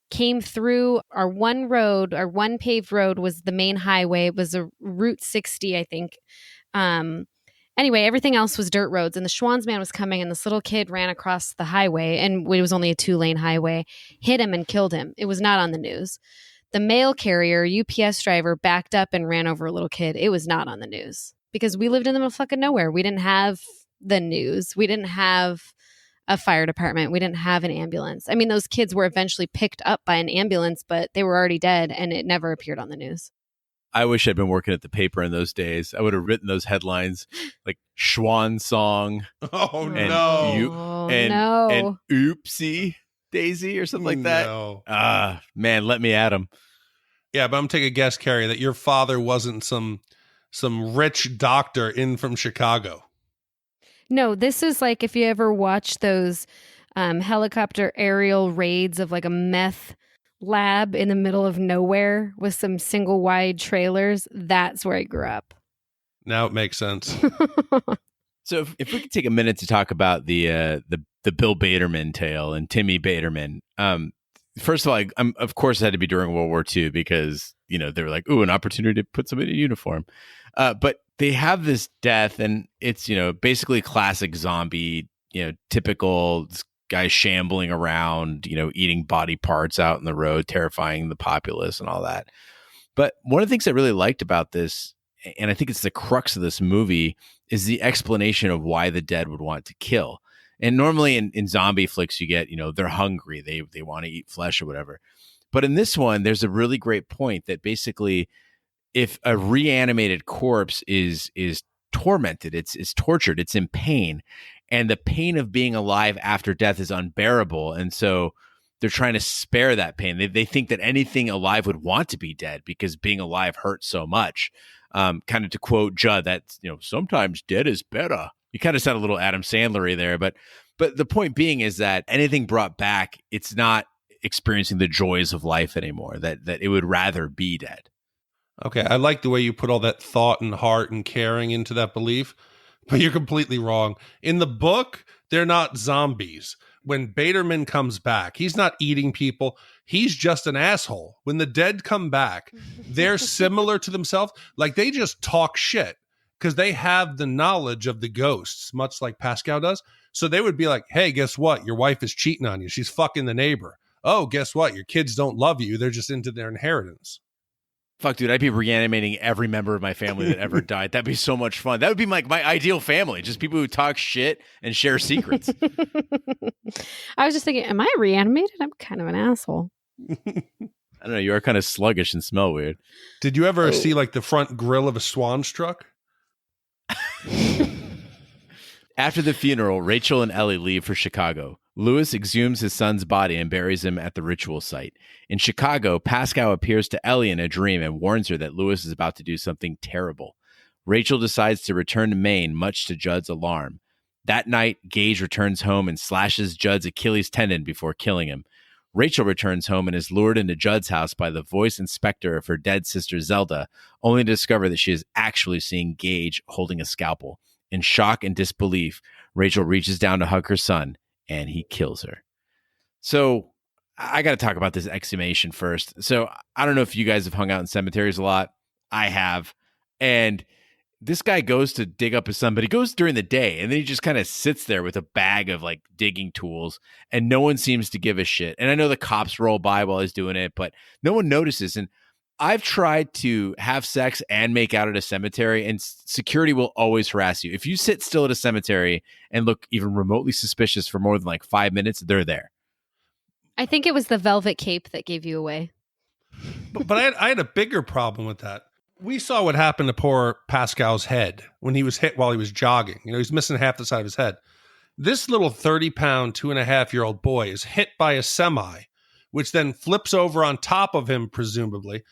came through our one paved road was the main highway. It was a Route 60, I think. Anyway, everything else was dirt roads, and the Schwann's man was coming, and this little kid ran across the highway, and it was only a 2-lane highway, hit him and killed him. It was not on the news. The mail carrier, UPS driver, backed up and ran over a little kid. It was not on the news because we lived in the middle of fucking nowhere. We didn't have the news. We didn't have a fire department. We didn't have an ambulance. I mean, those kids were eventually picked up by an ambulance, but they were already dead, and it never appeared on the news. I wish I'd been working at the paper in those days. I would have written those headlines like Schwann song. Oh, and no. And oopsie daisy or something like that. No. Man, let me at him. Yeah, but I'm taking a guess, Kerri, that your father wasn't some rich doctor in from Chicago. No, this is like if you ever watch those helicopter aerial raids of like a meth lab in the middle of nowhere with some single wide trailers. That's where I grew up. Now it makes sense. So if we could take a minute to talk about the Bill Baderman tale and Timmy Baderman. First of all, of course, it had to be during World War II because, you know, they were like, ooh, an opportunity to put somebody in a uniform. But they have this death, and it's, you know, basically classic zombie, you know, typical guy shambling around, you know, eating body parts out in the road, terrifying the populace and all that. But one of the things I really liked about this, and I think it's the crux of this movie, is the explanation of why the dead would want to kill. And normally in zombie flicks, you get, you know, they're hungry, they want to eat flesh or whatever. But in this one, there's a really great point that basically if a reanimated corpse is tormented, it's tortured, it's in pain, and the pain of being alive after death is unbearable. And so they're trying to spare that pain. They think that anything alive would want to be dead because being alive hurts so much. Kind of to quote Judd, that, you know, sometimes dead is better. You kind of sound a little Adam Sandler-y there, but the point being is that anything brought back, it's not experiencing the joys of life anymore, that it would rather be dead. Okay, I like the way you put all that thought and heart and caring into that belief, but you're completely wrong. In the book, they're not zombies. When Baderman comes back, he's not eating people. He's just an asshole. When the dead come back, they're similar to themselves. Like, they just talk shit because they have the knowledge of the ghosts, much like Pascal does. So they would be like, hey, guess what? Your wife is cheating on you. She's fucking the neighbor. Oh, guess what? Your kids don't love you. They're just into their inheritance. Fuck, dude, I'd be reanimating every member of my family that ever died. That'd be so much fun. That would be like my ideal family, just people who talk shit and share secrets. I was just thinking, am I reanimated? I'm kind of an asshole. I don't know. You are kind of sluggish and smell weird. Did you ever see like the front grill of a Schwann's truck? After the funeral, Rachel and Ellie leave for Chicago. Louis exhumes his son's body and buries him at the ritual site. In Chicago, Pascal appears to Ellie in a dream and warns her that Louis is about to do something terrible. Rachel decides to return to Maine, much to Judd's alarm. That night, Gage returns home and slashes Judd's Achilles tendon before killing him. Rachel returns home and is lured into Judd's house by the voice and specter of her dead sister Zelda, only to discover that she is actually seeing Gage holding a scalpel. In shock and disbelief, Rachel reaches down to hug her son, and he kills her. So I got to talk about this exhumation first. So I don't know if you guys have hung out in cemeteries a lot. I have. And this guy goes to dig up his son, but he goes during the day, and then he just kind of sits there with a bag of like digging tools, and no one seems to give a shit. And I know the cops roll by while he's doing it, but no one notices. And I've tried to have sex and make out at a cemetery, and security will always harass you. If you sit still at a cemetery and look even remotely suspicious for more than like 5 minutes, they're there. I think it was the velvet cape that gave you away. But I had a bigger problem with that. We saw what happened to poor Pascal's head when he was hit while he was jogging. You know, he's missing half the side of his head. This little 30-pound, 2.5-year-old boy is hit by a semi, which then flips over on top of him, presumably.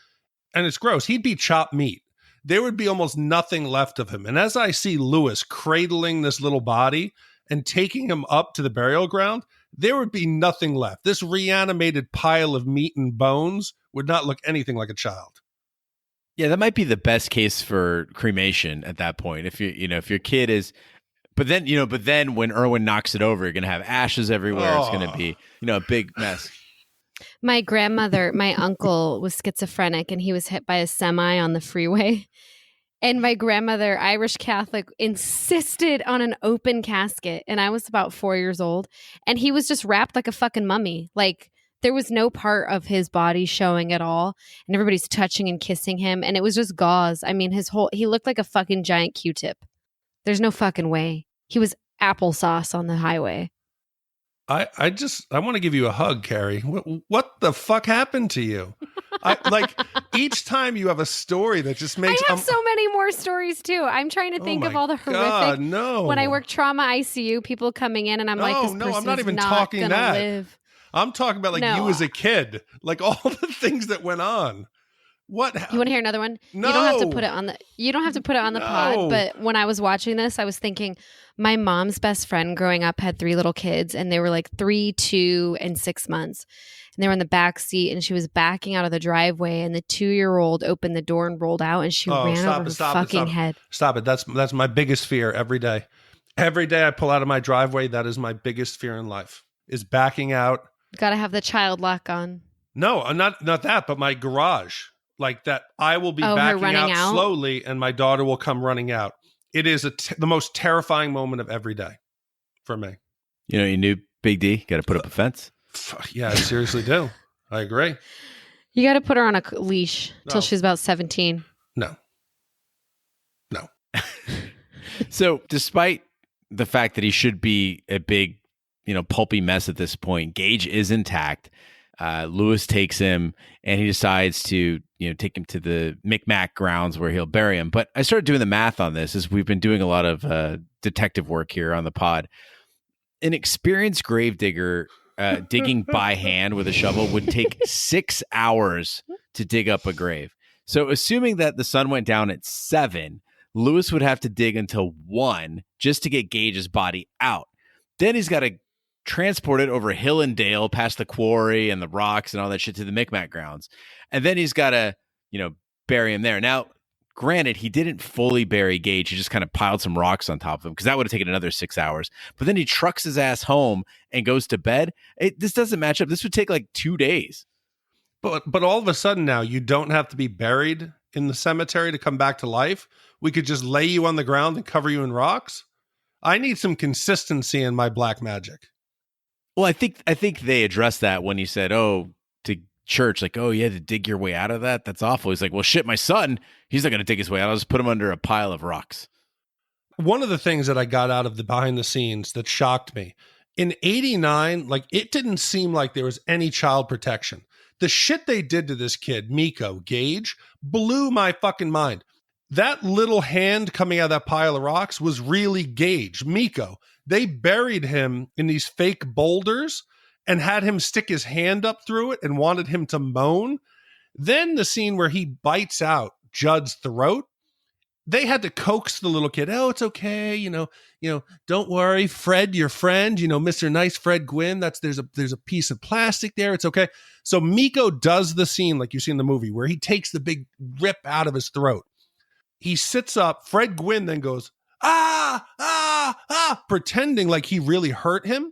And it's gross. He'd be chopped meat. there would be almost nothing left of him. And as I see Lewis cradling this little body and taking him up to the burial ground, there would be nothing left. This reanimated pile of meat and bones would not look anything like a child. Yeah, that might be the best case for cremation at that point. If if your kid is, but then when Irwin knocks it over, you're going to have ashes everywhere. It's going to be, a big mess. My uncle was schizophrenic and he was hit by a semi on the freeway. And my grandmother, Irish Catholic, insisted on an open casket. And I was about 4 years old. And he was just wrapped like a fucking mummy. Like there was no part of his body showing at all. And everybody's touching and kissing him. And it was just gauze. I mean, he looked like a fucking giant Q-tip. There's no fucking way. He was applesauce on the highway. I want to give you a hug, Kerri. What the fuck happened to you? Each time you have a story that just makes... I have so many more stories too. I'm trying to think of all the horrific... God, no. When I work trauma ICU, people coming in and I'm like, this person I'm not even not talking gonna that. live. I'm talking about you as a kid. Like all the things that went on. What? You want to hear another one? No. You don't have to put it on the pod, but when I was watching this, I was thinking my mom's best friend growing up had 3 little kids and they were like 3, 2, and 6 months. And they were in the back seat and she was backing out of the driveway and the 2-year-old opened the door and rolled out and she ran over her fucking head. Stop it. That's my biggest fear every day. Every day I pull out of my driveway, that is my biggest fear in life, is backing out. Got to have the child lock on. No, not that, but my garage. Like that, I will be backing out slowly and my daughter will come running out. It is the most terrifying moment of every day for me. You knew Big D, got to put up a fence. Yeah, I seriously do. I agree. You got to put her on a leash till she's about 17. No. So despite the fact that he should be a big, pulpy mess at this point, Gage is intact. Lewis takes him and he decides to, take him to the Micmac grounds where he'll bury him. But I started doing the math on this as we've been doing a lot of detective work here on the pod. An experienced gravedigger digging by hand with a shovel would take 6 hours to dig up a grave. So assuming that the sun went down at 7, Lewis would have to dig until 1 just to get Gage's body out. Then he's got to transport it over hill and dale past the quarry and the rocks and all that shit to the Micmac grounds. And then he's got to, bury him there. Now, granted, he didn't fully bury Gage. He just kind of piled some rocks on top of him because that would have taken another 6 hours. But then he trucks his ass home and goes to bed. This doesn't match up. This would take like 2 days. But all of a sudden now, you don't have to be buried in the cemetery to come back to life. We could just lay you on the ground and cover you in rocks. I need some consistency in my black magic. Well, I think they addressed that when he said, to church, like, you had to dig your way out of that? That's awful. He's like, well, shit, my son, he's not going to dig his way out. I'll just put him under a pile of rocks. One of the things that I got out of the behind the scenes that shocked me, in 89, it didn't seem like there was any child protection. The shit they did to this kid, Miko, Gage, blew my fucking mind. That little hand coming out of that pile of rocks was really Gage, Miko. They buried him in these fake boulders and had him stick his hand up through it and wanted him to moan. Then the scene where he bites out Judd's throat, they had to coax the little kid. Oh, it's okay. Don't worry. Fred, your friend, Mr. Nice Fred Gwynne, there's a piece of plastic there. It's okay. So Miko does the scene like you see in the movie where he takes the big rip out of his throat. He sits up. Fred Gwynne then goes, pretending like he really hurt him.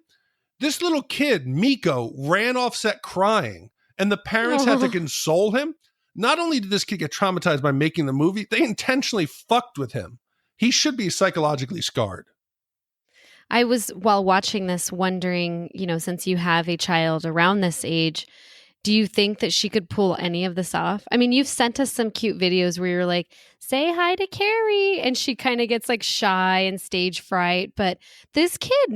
This little kid, Miko, ran off set crying, and the parents had to console him. Not only did this kid get traumatized by making the movie, they intentionally fucked with him. He should be psychologically scarred. I was, while watching this, wondering, since you have a child around this age, do you think that she could pull any of this off? I mean, you've sent us some cute videos where you're like, say hi to Kerri, and she kind of gets shy and stage fright. But this kid,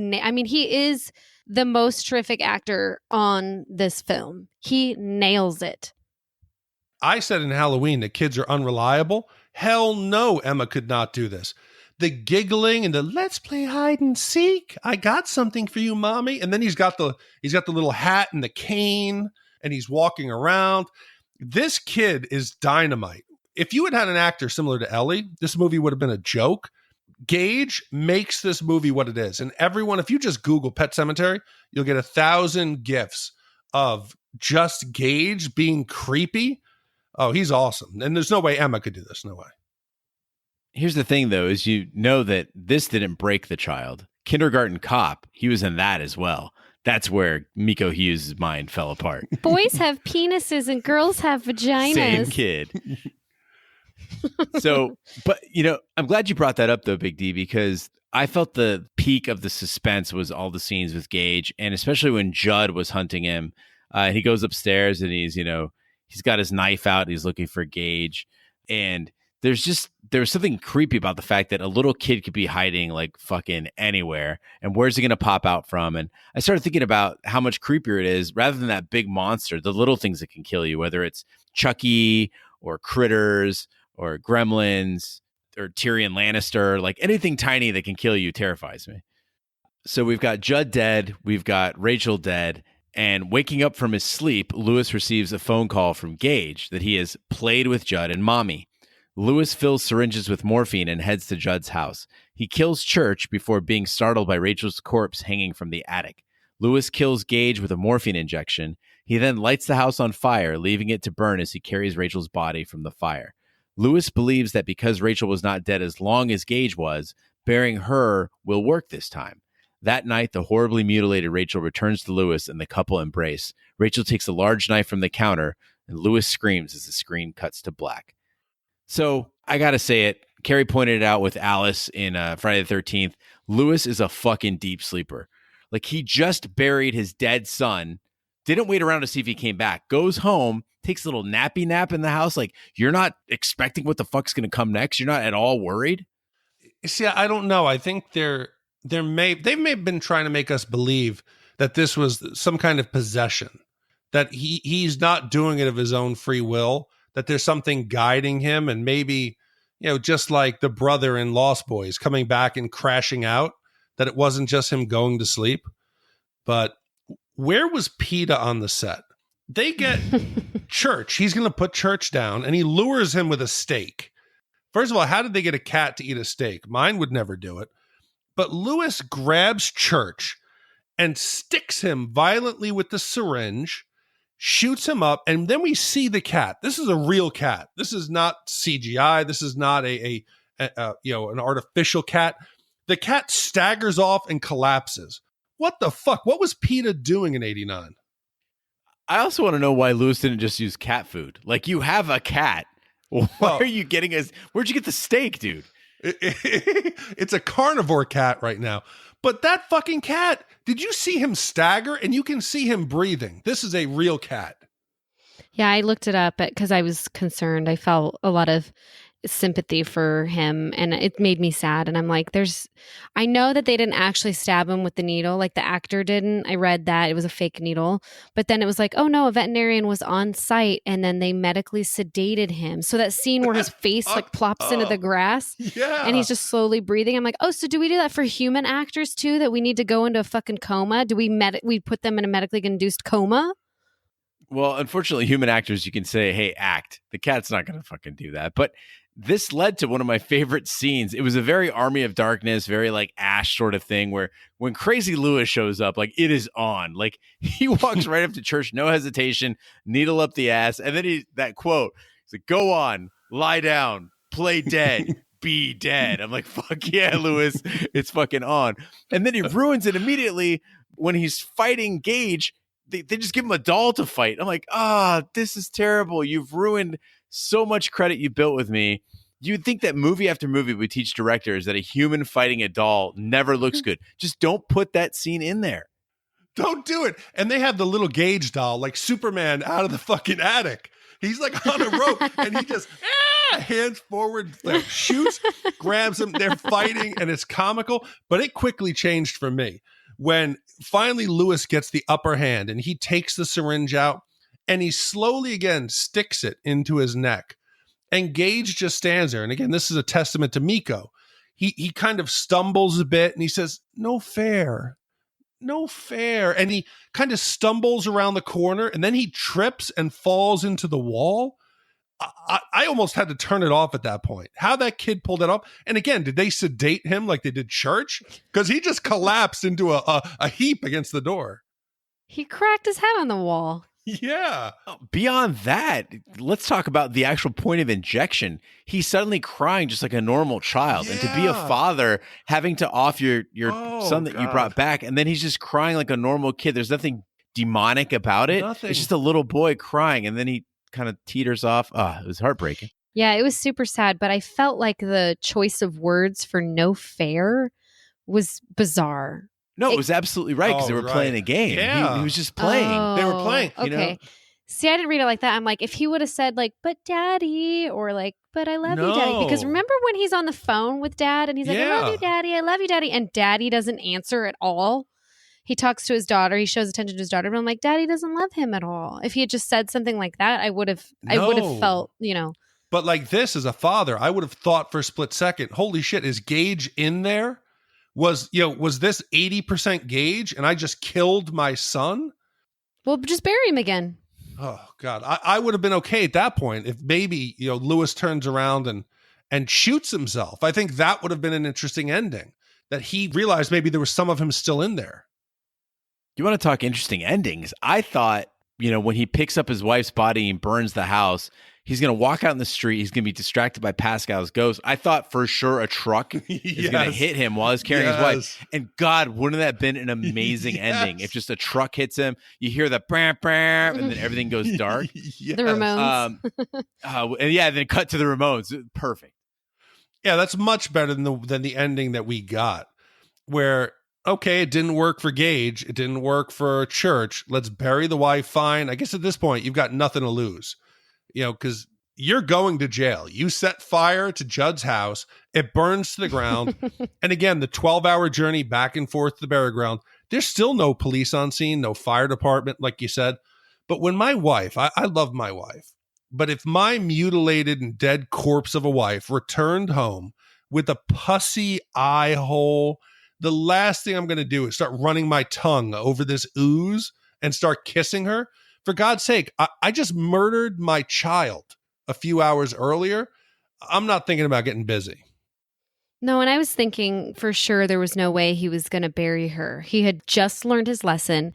he is the most terrific actor on this film. He nails it. I said in Halloween that kids are unreliable. Hell no, Emma could not do this. The giggling and the let's play hide and seek. I got something for you, mommy. And then he's got the little hat and the cane and he's walking around. This kid is dynamite. if you had had an actor similar to Ellie, this movie would have been a joke. Gage makes this movie what it is. And everyone, if you just Google Pet Sematary, you'll get 1,000 GIFs of just Gage being creepy. Oh, he's awesome. And there's no way Emma could do this. No way. Here's the thing, though, is you know that this didn't break the child. Kindergarten Cop, he was in that as well. That's where Miko Hughes' mind fell apart. Boys have penises and girls have vaginas. Same kid. So, but, I'm glad you brought that up, though, Big D, because I felt the peak of the suspense was all the scenes with Gage, and especially when Judd was hunting him. He goes upstairs and he's got his knife out and he's looking for Gage. And there's something creepy about the fact that a little kid could be hiding like fucking anywhere. And where's he going to pop out from? And I started thinking about how much creepier it is rather than that big monster, the little things that can kill you, whether it's Chucky or Critters or Gremlins or Tyrion Lannister, like anything tiny that can kill you terrifies me. So we've got Judd dead. We've got Rachel dead. And waking up from his sleep, Lewis receives a phone call from Gage that he has played with Judd and Mommy. Lewis fills syringes with morphine and heads to Judd's house. He kills Church before being startled by Rachel's corpse hanging from the attic. Lewis kills Gage with a morphine injection. He then lights the house on fire, leaving it to burn as he carries Rachel's body from the fire. Lewis believes that because Rachel was not dead as long as Gage was, burying her will work this time. That night, the horribly mutilated Rachel returns to Lewis and the couple embrace. Rachel takes a large knife from the counter, and Lewis screams as the screen cuts to black. So I got to say it. Kerri pointed it out with Alice in Friday the 13th. Lewis is a fucking deep sleeper. Like, he just buried his dead son, didn't wait around to see if he came back, goes home, takes a little nappy nap in the house. Like, you're not expecting what the fuck's going to come next. You're not at all worried. See, I don't know. I think they may have been trying to make us believe that this was some kind of possession, that he's not doing it of his own free will, that there's something guiding him, and maybe, just like the brother in Lost Boys coming back and crashing out, that it wasn't just him going to sleep. But where was PETA on the set? They get Church. He's going to put Church down, and he lures him with a steak. First of all, how did they get a cat to eat a steak? Mine would never do it. But Lewis grabs Church and sticks him violently with the syringe, shoots him up, and then we see the cat. This is a real cat. This is not CGI. This is not an artificial cat. The cat staggers off and collapses. What the fuck? What was PETA doing in 89? I also want to know why Lewis didn't just use cat food. Like, you have a cat. Why are you getting where'd you get the steak, dude? It's a carnivore cat right now. But that fucking cat, did you see him stagger? And you can see him breathing. This is a real cat. Yeah, I looked it up because I was concerned. I felt a lot of sympathy for him, and it made me sad. And I'm like, I know that they didn't actually stab him with the needle, like the actor didn't. I read that it was a fake needle, but then it was like, oh no, a veterinarian was on site and then they medically sedated him. So that scene where his face like plops into the grass, and he's just slowly breathing. I'm like, oh, so do we do that for human actors too? That we need to go into a fucking coma? Do we put them in a medically induced coma? Well, unfortunately, human actors, you can say, hey, act. The cat's not going to fucking do that. But this led to one of my favorite scenes. It was a very Army of Darkness, very like Ash sort of thing, where when Crazy Lewis shows up, like, it is on. Like, he walks right up to Church, no hesitation, needle up the ass. And then that quote, he's like, go on, lie down, play dead, be dead. I'm like, fuck yeah, Lewis, it's fucking on. And then he ruins it immediately when he's fighting Gage. They just give him a doll to fight. I'm like, this is terrible. You've ruined so much credit you built with me. You'd think that movie after movie would teach directors that a human fighting a doll never looks good. Just don't put that scene in there. Don't do it. And they have the little Gage doll, like Superman out of the fucking attic. He's like on a rope and he just hands forward, like, shoots, grabs him. They're fighting and it's comical, but it quickly changed for me when finally Lewis gets the upper hand and he takes the syringe out and he slowly again sticks it into his neck. And Gage just stands there. And again, this is a testament to Miko. He kind of stumbles a bit and he says, no fair. And he kind of stumbles around the corner and then he trips and falls into the wall. I almost had to turn it off at that point. How that kid pulled it off. And again, did they sedate him like they did Church? Because he just collapsed into a heap against the door. He cracked his head on the wall. Yeah. Beyond that, let's talk about the actual point of injection. He's suddenly crying just like a normal child. Yeah. And to be a father, having to off your son that you brought back, and then he's just crying like a normal kid. There's nothing demonic about it. Nothing. It's just a little boy crying, and then he kind of teeters off. It was heartbreaking. Yeah, it was super sad, but I felt like the choice of words for no fair was bizarre. No, it was absolutely right because they were playing a game. Yeah. He was just playing. They were playing. Okay. You know? See, I didn't read it like that. I'm like, if he would have said like, but daddy, or like, but I love you, daddy. Because remember when he's on the phone with dad and he's like, I love you, daddy. I love you, daddy. And daddy doesn't answer at all. He talks to his daughter. He shows attention to his daughter. But I'm like, daddy doesn't love him at all. If he had just said something like that, I would have felt, But like this as a father, I would have thought for a split second, holy shit, is Gage in there? Was this 80% Gage and I just killed my son? Well, just bury him again. Oh God. I would have been okay at that point if maybe, Lewis turns around and shoots himself. I think that would have been an interesting ending, that he realized maybe there was some of him still in there. You want to talk interesting endings? I thought, when he picks up his wife's body and burns the house, he's going to walk out in the street. He's going to be distracted by Pascal's ghost. I thought for sure a truck is going to hit him while he's carrying his wife. And God, wouldn't that have been an amazing ending? If just a truck hits him, you hear the bam, bam, and then everything goes dark. The Ramones. And then cut to the Ramones. Perfect. Yeah, that's much better than the ending that we got, where, okay, it didn't work for Gage. It didn't work for Church. Let's bury the wife. Fine. I guess at this point, you've got nothing to lose. Because you're going to jail. You set fire to Judd's house. It burns to the ground. And again, the 12-hour journey back and forth to the burial ground, there's still no police on scene, no fire department, like you said. But when my wife, I love my wife, but if my mutilated and dead corpse of a wife returned home with a pussy eye hole, the last thing I'm going to do is start running my tongue over this ooze and start kissing her. For God's sake, I just murdered my child a few hours earlier. I'm not thinking about getting busy. No, and I was thinking for sure there was no way he was going to bury her. He had just learned his lesson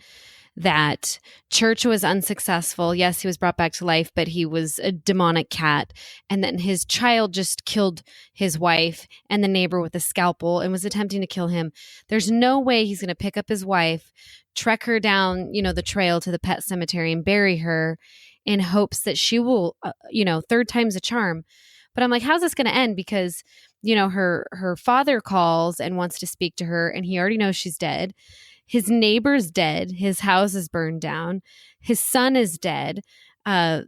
that Church was unsuccessful. Yes, he was brought back to life, but he was a demonic cat. And then his child just killed his wife and the neighbor with a scalpel and was attempting to kill him. There's no way he's going to pick up his wife, trek her down, the trail to the pet cemetery and bury her in hopes that she will, third time's a charm. But I'm like, how's this going to end? Because, her father calls and wants to speak to her and he already knows she's dead. His neighbor's dead. His house is burned down. His son is dead. And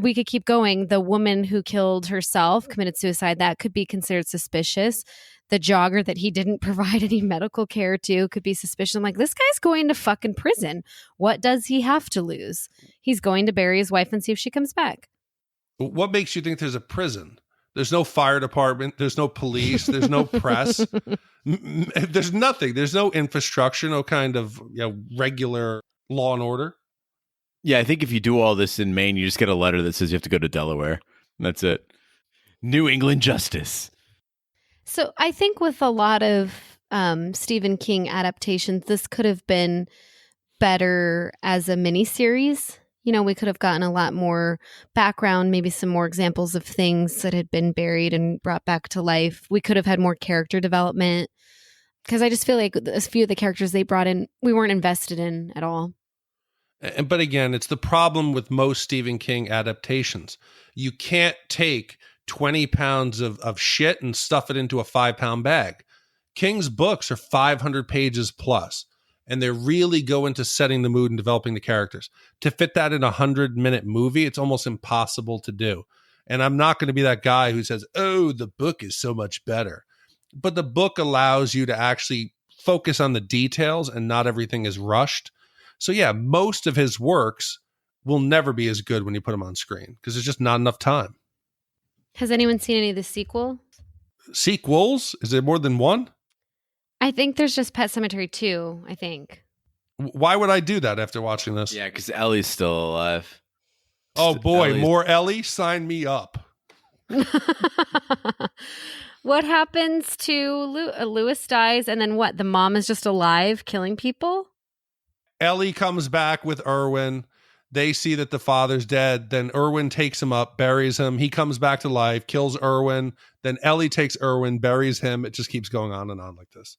we could keep going. The woman who killed herself committed suicide. That could be considered suspicious. The jogger that he didn't provide any medical care to could be suspicious. I'm like, this guy's going to fucking prison. What does he have to lose? He's going to bury his wife and see if she comes back. What makes you think there's a prison? There's no fire department. There's no police. There's no press. There's nothing. There's no infrastructure, no kind of regular law and order. Yeah, I think if you do all this in Maine, you just get a letter that says you have to go to Delaware. That's it. New England justice. So I think with a lot of Stephen King adaptations, this could have been better as a miniseries. We could have gotten a lot more background, maybe some more examples of things that had been buried and brought back to life. We could have had more character development because I just feel like a few of the characters they brought in, we weren't invested in at all. But again, it's the problem with most Stephen King adaptations. You can't take 20 pounds of shit and stuff it into a 5-pound bag. King's books are 500 pages plus. And they really go into setting the mood and developing the characters. To fit that in a 100-minute movie, it's almost impossible to do. And I'm not going to be that guy who says, oh, the book is so much better. But the book allows you to actually focus on the details and not everything is rushed. So yeah, most of his works will never be as good when you put them on screen because there's just not enough time. Has anyone seen any of the sequel? Sequels? Is there more than one? I think there's just Pet Sematary 2, I think. Why would I do that after watching this? Yeah, because Ellie's still alive. Oh boy, Ellie's- more Ellie? Sign me up. What happens to Lewis dies, and then what? The mom is just alive killing people? Ellie comes back with Irwin. They see that the father's dead. Then Irwin takes him up, buries him. He comes back to life, kills Irwin. Then Ellie takes Irwin, buries him. It just keeps going on and on like this.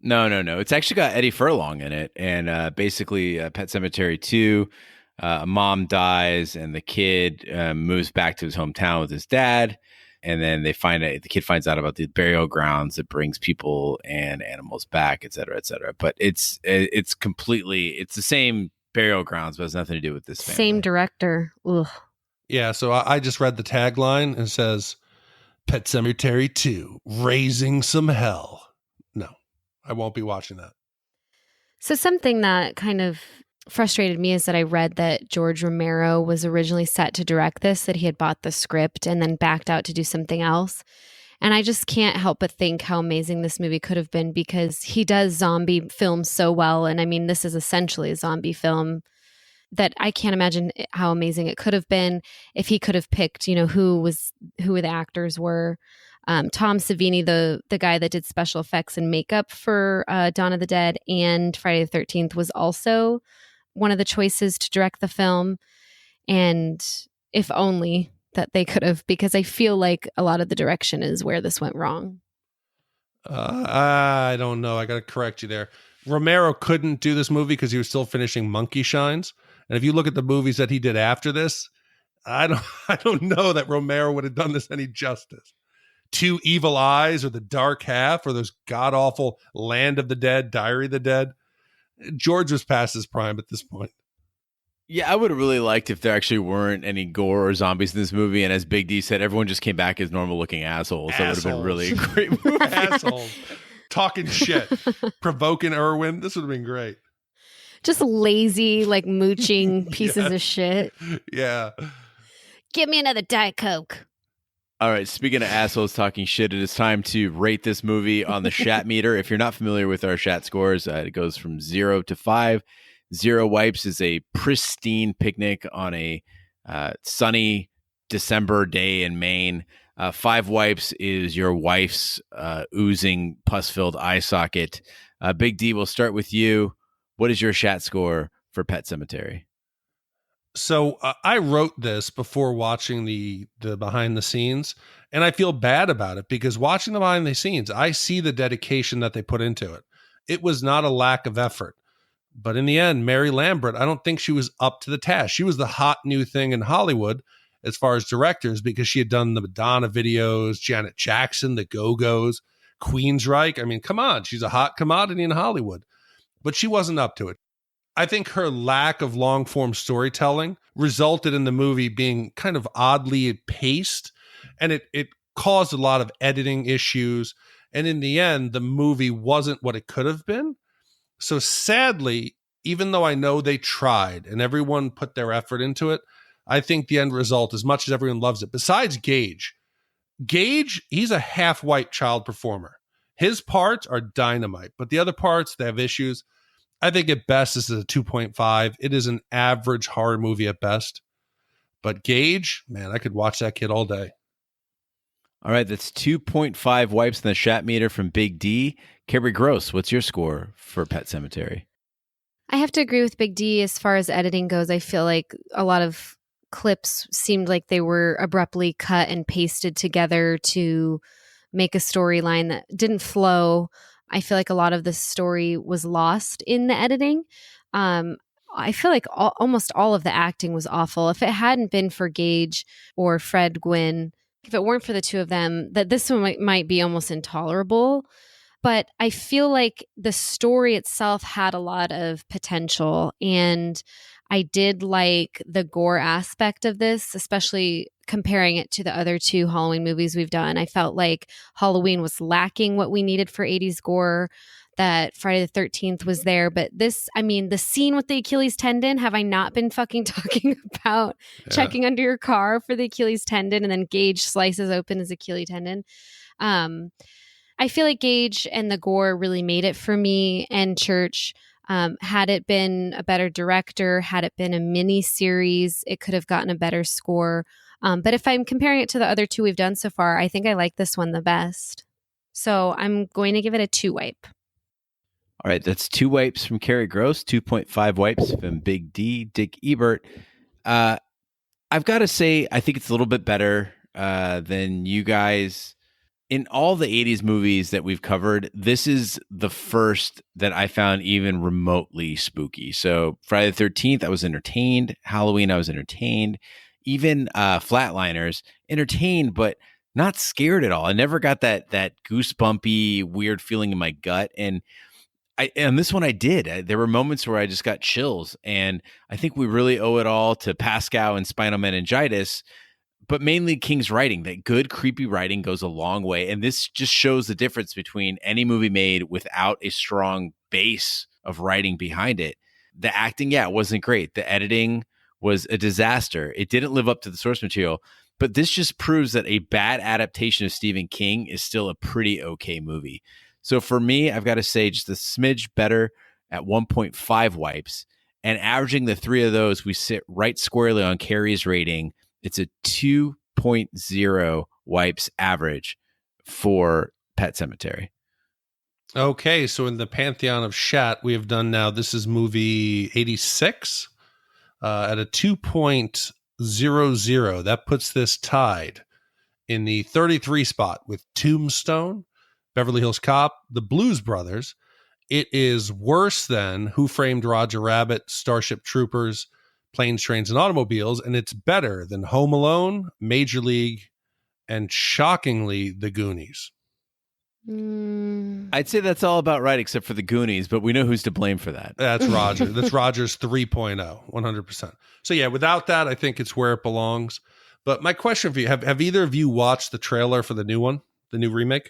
No. It's actually got Eddie Furlong in it. And basically, Pet Sematary 2, a mom dies and the kid moves back to his hometown with his dad. And then the kid finds out about the burial grounds that brings people and animals back, et cetera, et cetera. But it's the same burial grounds, but it has nothing to do with this family. Same director. Ugh. Yeah, so I just read the tagline and it says, Pet Sematary 2, Raising Some Hell. No, I won't be watching that. So something that kind of frustrated me is that I read that George Romero was originally set to direct this, that he had bought the script and then backed out to do something else. And I just can't help but think how amazing this movie could have been, because he does zombie films so well. And I mean, this is essentially a zombie film that I can't imagine how amazing it could have been if he could have picked, who the actors were. Tom Savini, the guy that did special effects and makeup for Dawn of the Dead and Friday the 13th, was also one of the choices to direct the film. And if only that they could have, because I feel like a lot of the direction is where this went wrong. I don't know. I got to correct you there. Romero couldn't do this movie because he was still finishing Monkey Shines. And if you look at the movies that he did after this, I don't know that Romero would have done this any justice. Two Evil Eyes or The Dark Half or those god-awful Land of the Dead, Diary of the Dead. George was past his prime at this point. Yeah, I would have really liked if there actually weren't any gore or zombies in this movie. And as Big D said, everyone just came back as normal-looking assholes. That would have been really a great movie. Assholes. Talking shit. Provoking Irwin. This would have been great. Just lazy, like mooching pieces of shit. Yeah. Give me another Diet Coke. All right, speaking of assholes talking shit, it is time to rate this movie on the Shatt meter. If you're not familiar with our Shatt scores, it goes from 0 to 5. 0 wipes is a pristine picnic on a sunny December day in Maine. 5 wipes is your wife's oozing pus-filled eye socket. Big D, we'll start with you. What is your Shatt score for Pet Sematary? So I wrote this before watching the behind the scenes, and I feel bad about it because watching the behind the scenes, I see the dedication that they put into it. It was not a lack of effort. But in the end, Mary Lambert, I don't think she was up to the task. She was the hot new thing in Hollywood as far as directors because she had done the Madonna videos, Janet Jackson, the Go-Go's, Queensryche. I mean, come on, she's a hot commodity in Hollywood. But she wasn't up to it. I think her lack of long-form storytelling resulted in the movie being kind of oddly paced, and it caused a lot of editing issues. And in the end, the movie wasn't what it could have been. So sadly, even though I know they tried and everyone put their effort into it, I think the end result, as much as everyone loves it, besides Gage, he's a half-white child performer. His parts are dynamite, but the other parts, they have issues. I think at best this is a 2.5. It is an average horror movie at best. But Gage, man, I could watch that kid all day. All right, that's 2.5 wipes in the Shatt meter from Big D. Kerri Gross, what's your score for Pet Sematary? I have to agree with Big D as far as editing goes. I feel like a lot of clips seemed like they were abruptly cut and pasted together to make a storyline that didn't flow. I feel like a lot of the story was lost in the editing. I feel like almost all of the acting was awful. If it hadn't been for Gage or Fred Gwynne, if it weren't for the two of them, that this one might be almost intolerable. But I feel like the story itself had a lot of potential, and I did like the gore aspect of this, especially comparing it to the other 2 Halloween movies we've done. I felt like Halloween was lacking what we needed for 80s gore, that Friday the 13th was there. But this, I mean, the scene with the Achilles tendon, have I not been fucking talking about checking under your car for the Achilles tendon and then Gage slices open his Achilles tendon? I feel like Gage and the gore really made it for me, and Church. Had it been a better director, had it been a mini series, it could have gotten a better score. But if I'm comparing it to the other two we've done so far, I think I like this one the best. So I'm going to give it a 2 wipe. All right, that's 2 wipes from Kerri Gross, 2.5 wipes from Big D, Dick Ebert. I've got to say, I think it's a little bit better than you guys. In all the 80s movies that we've covered, this is the first that I found even remotely spooky. So Friday the 13th, I was entertained. Halloween, I was entertained. Even Flatliners, entertained, but not scared at all. I never got that goosebumpy, weird feeling in my gut. And this one I did. There were moments where I just got chills. And I think we really owe it all to Pascal and spinal meningitis, but mainly King's writing. That good, creepy writing goes a long way. And this just shows the difference between any movie made without a strong base of writing behind it. The acting, it wasn't great. The editing was a disaster. It didn't live up to the source material. But this just proves that a bad adaptation of Stephen King is still a pretty okay movie. So for me, I've got to say just a smidge better at 1.5 wipes. And averaging the 3 of those, we sit right squarely on Kerri's rating. It's a 2.0 wipes average for Pet Sematary. Okay, so in the pantheon of Shatt, we have done now, this is movie 86 at a 2.00. That puts this tied in the 33 spot with Tombstone, Beverly Hills Cop, The Blues Brothers. It is worse than Who Framed Roger Rabbit, Starship Troopers, Planes, Trains, and Automobiles, and it's better than Home Alone, Major League, and shockingly, The Goonies. I'd say that's all about right, except for The Goonies, but we know who's to blame for that. That's Roger. That's Roger's 3.0, 100%. So yeah, without that, I think it's where it belongs. But my question for you, have either of you watched the trailer for the new one, the new remake?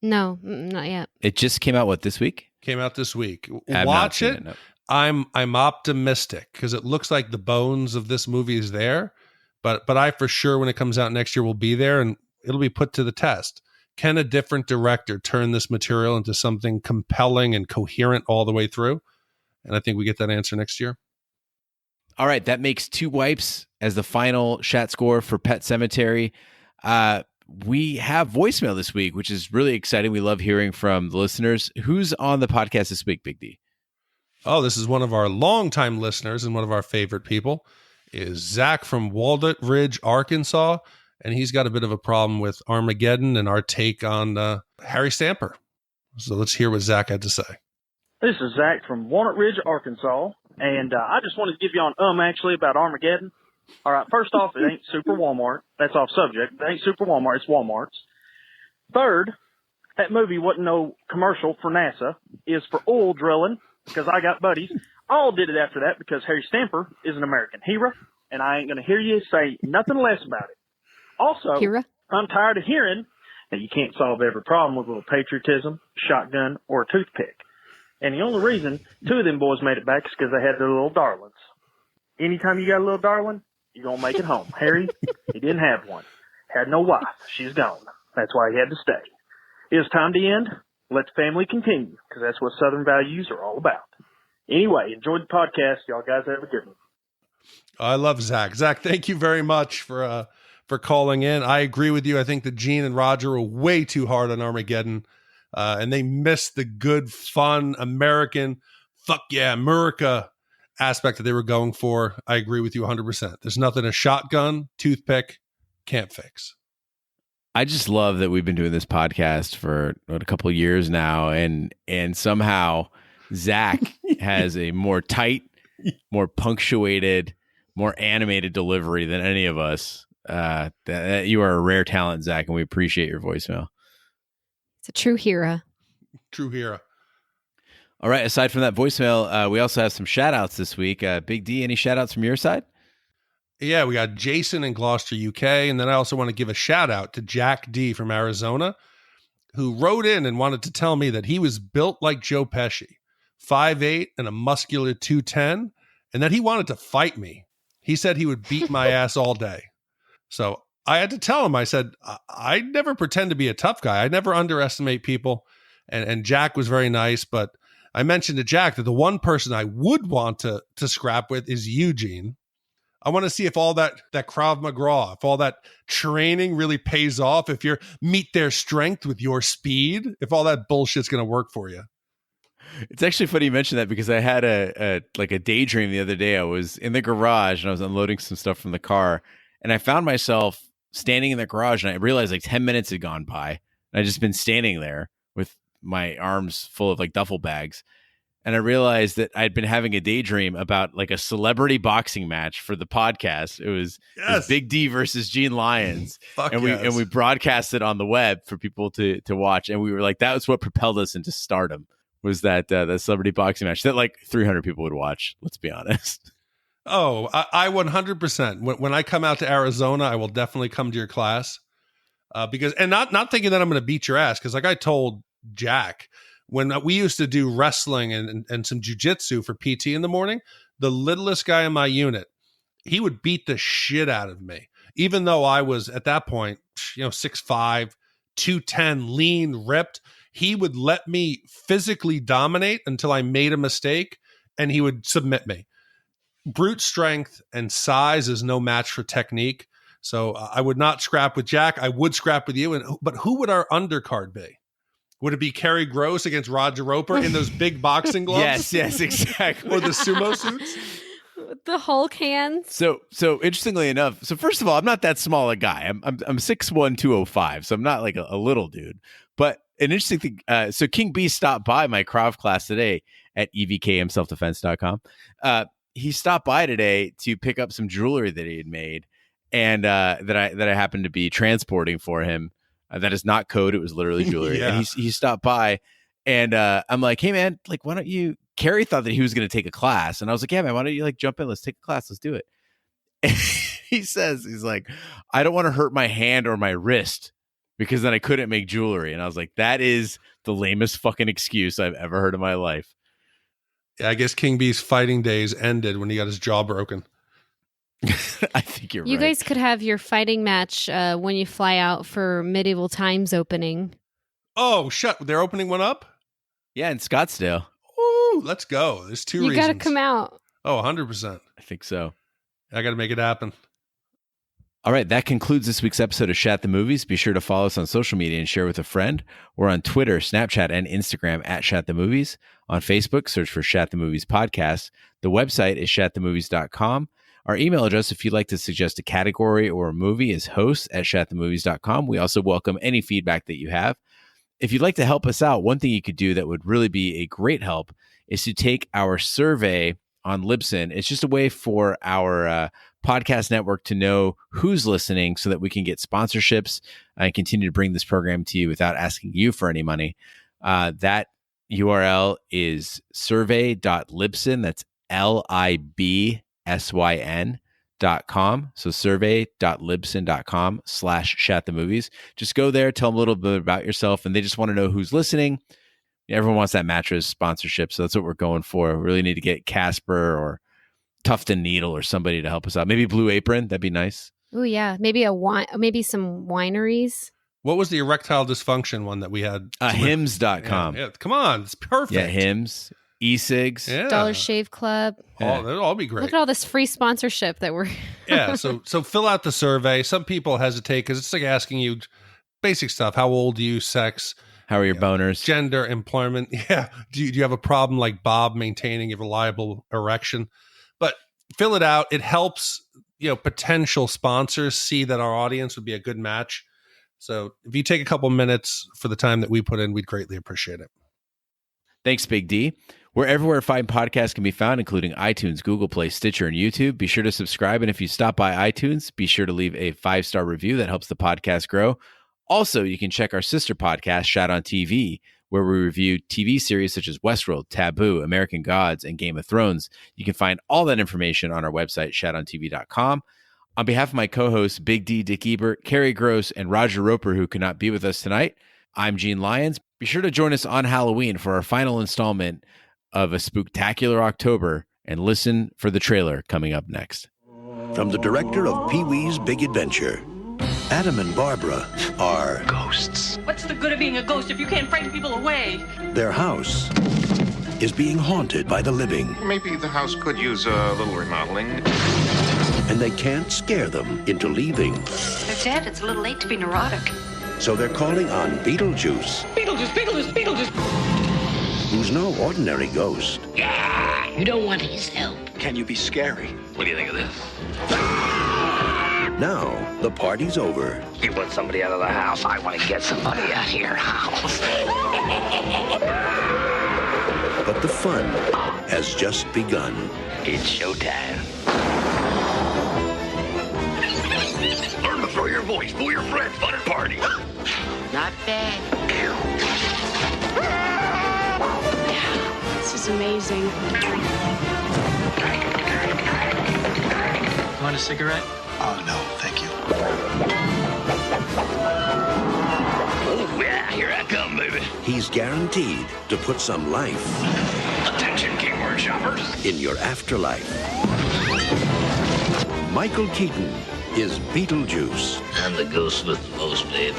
No, not yet. It just came out, this week? Came out this week. I've Watch it. No. I'm optimistic because it looks like the bones of this movie is there, but I for sure when it comes out next year will be there and it'll be put to the test. Can a different director turn this material into something compelling and coherent all the way through? And I think we get that answer next year. All right, that makes 2 wipes as the final Shatt score for Pet Sematary. We have voicemail this week, which is really exciting. We love hearing from the listeners. Who's on the podcast this week, Big D? Oh, this is one of our longtime listeners and one of our favorite people is Zach from Walnut Ridge, Arkansas. And he's got a bit of a problem with Armageddon and our take on Harry Stamper. So let's hear what Zach had to say. This is Zach from Walnut Ridge, Arkansas. And I just wanted to give you actually about Armageddon. All right, first off, it ain't Super Walmart. That's off subject. It ain't Super Walmart. It's Walmart's. Third, that movie wasn't no commercial for NASA. It's for oil drilling. Because I got buddies. All did it after that because Harry Stamper is an American hero, and I ain't going to hear you say nothing less about it. Also, I'm tired of hearing that you can't solve every problem with a little patriotism, shotgun, or a toothpick. And the only reason 2 of them boys made it back is because they had their little darlings. Anytime you got a little darling, you're going to make it home. Harry, he didn't have one. Had no wife. She's gone. That's why he had to stay. It was time to end. Let the family continue, because that's what Southern values are all about. Anyway, enjoy the podcast. Y'all guys have a good one. I love Zach. Zach, thank you very much for calling in. I agree with you. I think that Gene and Roger were way too hard on Armageddon, and they missed the good, fun, American, fuck yeah, America aspect that they were going for. I agree with you 100%. There's nothing a shotgun, toothpick can't fix. I just love that we've been doing this podcast for a couple of years now, and somehow Zach has a more tight, more punctuated, more animated delivery than any of us. That you are a rare talent, Zach, and we appreciate your voicemail. It's a true hero. True hero. All right. Aside from that voicemail, we also have some shout outs this week. Big D, any shout outs from your side? Yeah, we got Jason in Gloucester, UK. And then I also want to give a shout out to Jack D from Arizona, who wrote in and wanted to tell me that he was built like Joe Pesci, 5'8" and a muscular 210, and that he wanted to fight me. He said he would beat my ass all day. So I had to tell him, I said, I never pretend to be a tough guy. I never underestimate people. And Jack was very nice, but I mentioned to Jack that the one person I would want to scrap with is Eugene. I want to see if all that Krav Maga, if all that training really pays off, if you meet their strength with your speed, if all that bullshit's going to work for you. It's actually funny you mentioned that because I had a daydream the other day. I was in the garage and I was unloading some stuff from the car, and I found myself standing in the garage, and I realized like 10 minutes had gone by, and I'd just been standing there with my arms full of like duffel bags. And I realized that I'd been having a daydream about like a celebrity boxing match for the podcast. It was Big D versus Gene Lyons. And we broadcast it on the web for people to watch. And we were like, that was what propelled us into stardom, was that celebrity boxing match that like 300 people would watch. Let's be honest. Oh, I 100%. When I come out to Arizona, I will definitely come to your class because not thinking that I'm going to beat your ass. Cause like I told Jack, when we used to do wrestling and some jujitsu for PT in the morning, the littlest guy in my unit, he would beat the shit out of me. Even though I was at that point, 6'5", 210, lean, ripped, he would let me physically dominate until I made a mistake and he would submit me. Brute strength and size is no match for technique. So I would not scrap with Jack. I would scrap with you. But who would our undercard be? Would it be Kerri Gross against Roger Roper in those big boxing gloves? Yes, exactly. Or the sumo suits? The Hulk hands. So interestingly enough, so first of all, I'm not that small a guy. I'm 6'1", 205, so I'm not like a little dude. But an interesting thing, so King B stopped by my Krav class today at evkmselfdefense.com. He stopped by today to pick up some jewelry that he had made and that I happened to be transporting for him. That is not code. It was literally jewelry. Yeah. And he stopped by and I'm like, hey man, like, why don't you, Kerri thought that he was going to take a class. And I was like, yeah, man, why don't you like jump in? Let's take a class. Let's do it. And he's like, I don't want to hurt my hand or my wrist because then I couldn't make jewelry. And I was like, that is the lamest fucking excuse I've ever heard in my life. Yeah, I guess King B's fighting days ended when he got his jaw broken. I think you're right. You guys could have your fighting match when you fly out for Medieval Times opening. Oh, shut. They're opening one up? Yeah, in Scottsdale. Ooh, let's go. There's two reasons. You got to come out. Oh, 100%. I think so. I got to make it happen. All right, that concludes this week's episode of Shat the Movies. Be sure to follow us on social media and share with a friend. We're on Twitter, Snapchat, and Instagram at Shat the Movies. On Facebook, search for Shat the Movies Podcast. The website is shatthemovies.com. Our email address, if you'd like to suggest a category or a movie, is hosts@shatthemovies.com. We also welcome any feedback that you have. If you'd like to help us out, one thing you could do that would really be a great help is to take our survey on Libsyn. It's just a way for our podcast network to know who's listening so that we can get sponsorships and continue to bring this program to you without asking you for any money. That URL is survey.libsyn. That's LIBSYN.com. So survey.libsyn.com/shatthemovies. Just go there, tell them a little bit about yourself, and they just want to know who's listening. Everyone wants that mattress sponsorship, so that's what we're going for. We really need to get Casper or Tufton Needle or somebody to help us out. Maybe Blue Apron, that'd be nice. Oh yeah, maybe maybe some wineries. What was the erectile dysfunction one that we had? Hims.com. Yeah, come on, it's perfect. Yeah, Hims, e-cigs, Dollar Shave Club. Oh, that'll all be great. Look at all this free sponsorship that we're. Yeah, so fill out the survey. Some people hesitate because it's like asking you basic stuff. How old are you? Sex. How are your boners? Gender, employment. Yeah. Do you have a problem like Bob maintaining a reliable erection? But fill it out. It helps, potential sponsors see that our audience would be a good match. So if you take a couple minutes for the time that we put in, we'd greatly appreciate it. Thanks, Big D. We're everywhere fine podcasts can be found, including iTunes, Google Play, Stitcher, and YouTube. Be sure to subscribe. And if you stop by iTunes, be sure to leave a 5-star review. That helps the podcast grow. Also, you can check our sister podcast, Shatt on TV, where we review TV series such as Westworld, Taboo, American Gods, and Game of Thrones. You can find all that information on our website, shattontv.com. On behalf of my co-hosts, Big D, Dick Ebert, Kerri Gross, and Roger Roper, who could not be with us tonight, I'm Gene Lyons. Be sure to join us on Halloween for our final installment of A Spooktacular October, and listen for the trailer coming up next. From the director of Pee-wee's Big Adventure, Adam and Barbara are ghosts. What's the good of being a ghost if you can't frighten people away? Their house is being haunted by the living. Maybe the house could use a little remodeling. And they can't scare them into leaving. They're dead. It's a little late to be neurotic. So they're calling on Beetlejuice. Beetlejuice, Beetlejuice, Beetlejuice! Who's no ordinary ghost. Yeah, you don't want his help. Can you be scary? What do you think of this? Now, the party's over. You want somebody out of the house? I want to get somebody out of your house. But the fun has just begun. It's showtime. Learn to throw your voice, fool your friends, fun and party. Not bad. This is amazing. Want a cigarette? Oh, no, thank you. Oh, yeah, here I come, baby. He's guaranteed to put some life. Attention, Kingward shoppers. In your afterlife. Michael Keaton is Beetlejuice. I'm the ghost with the most, babe.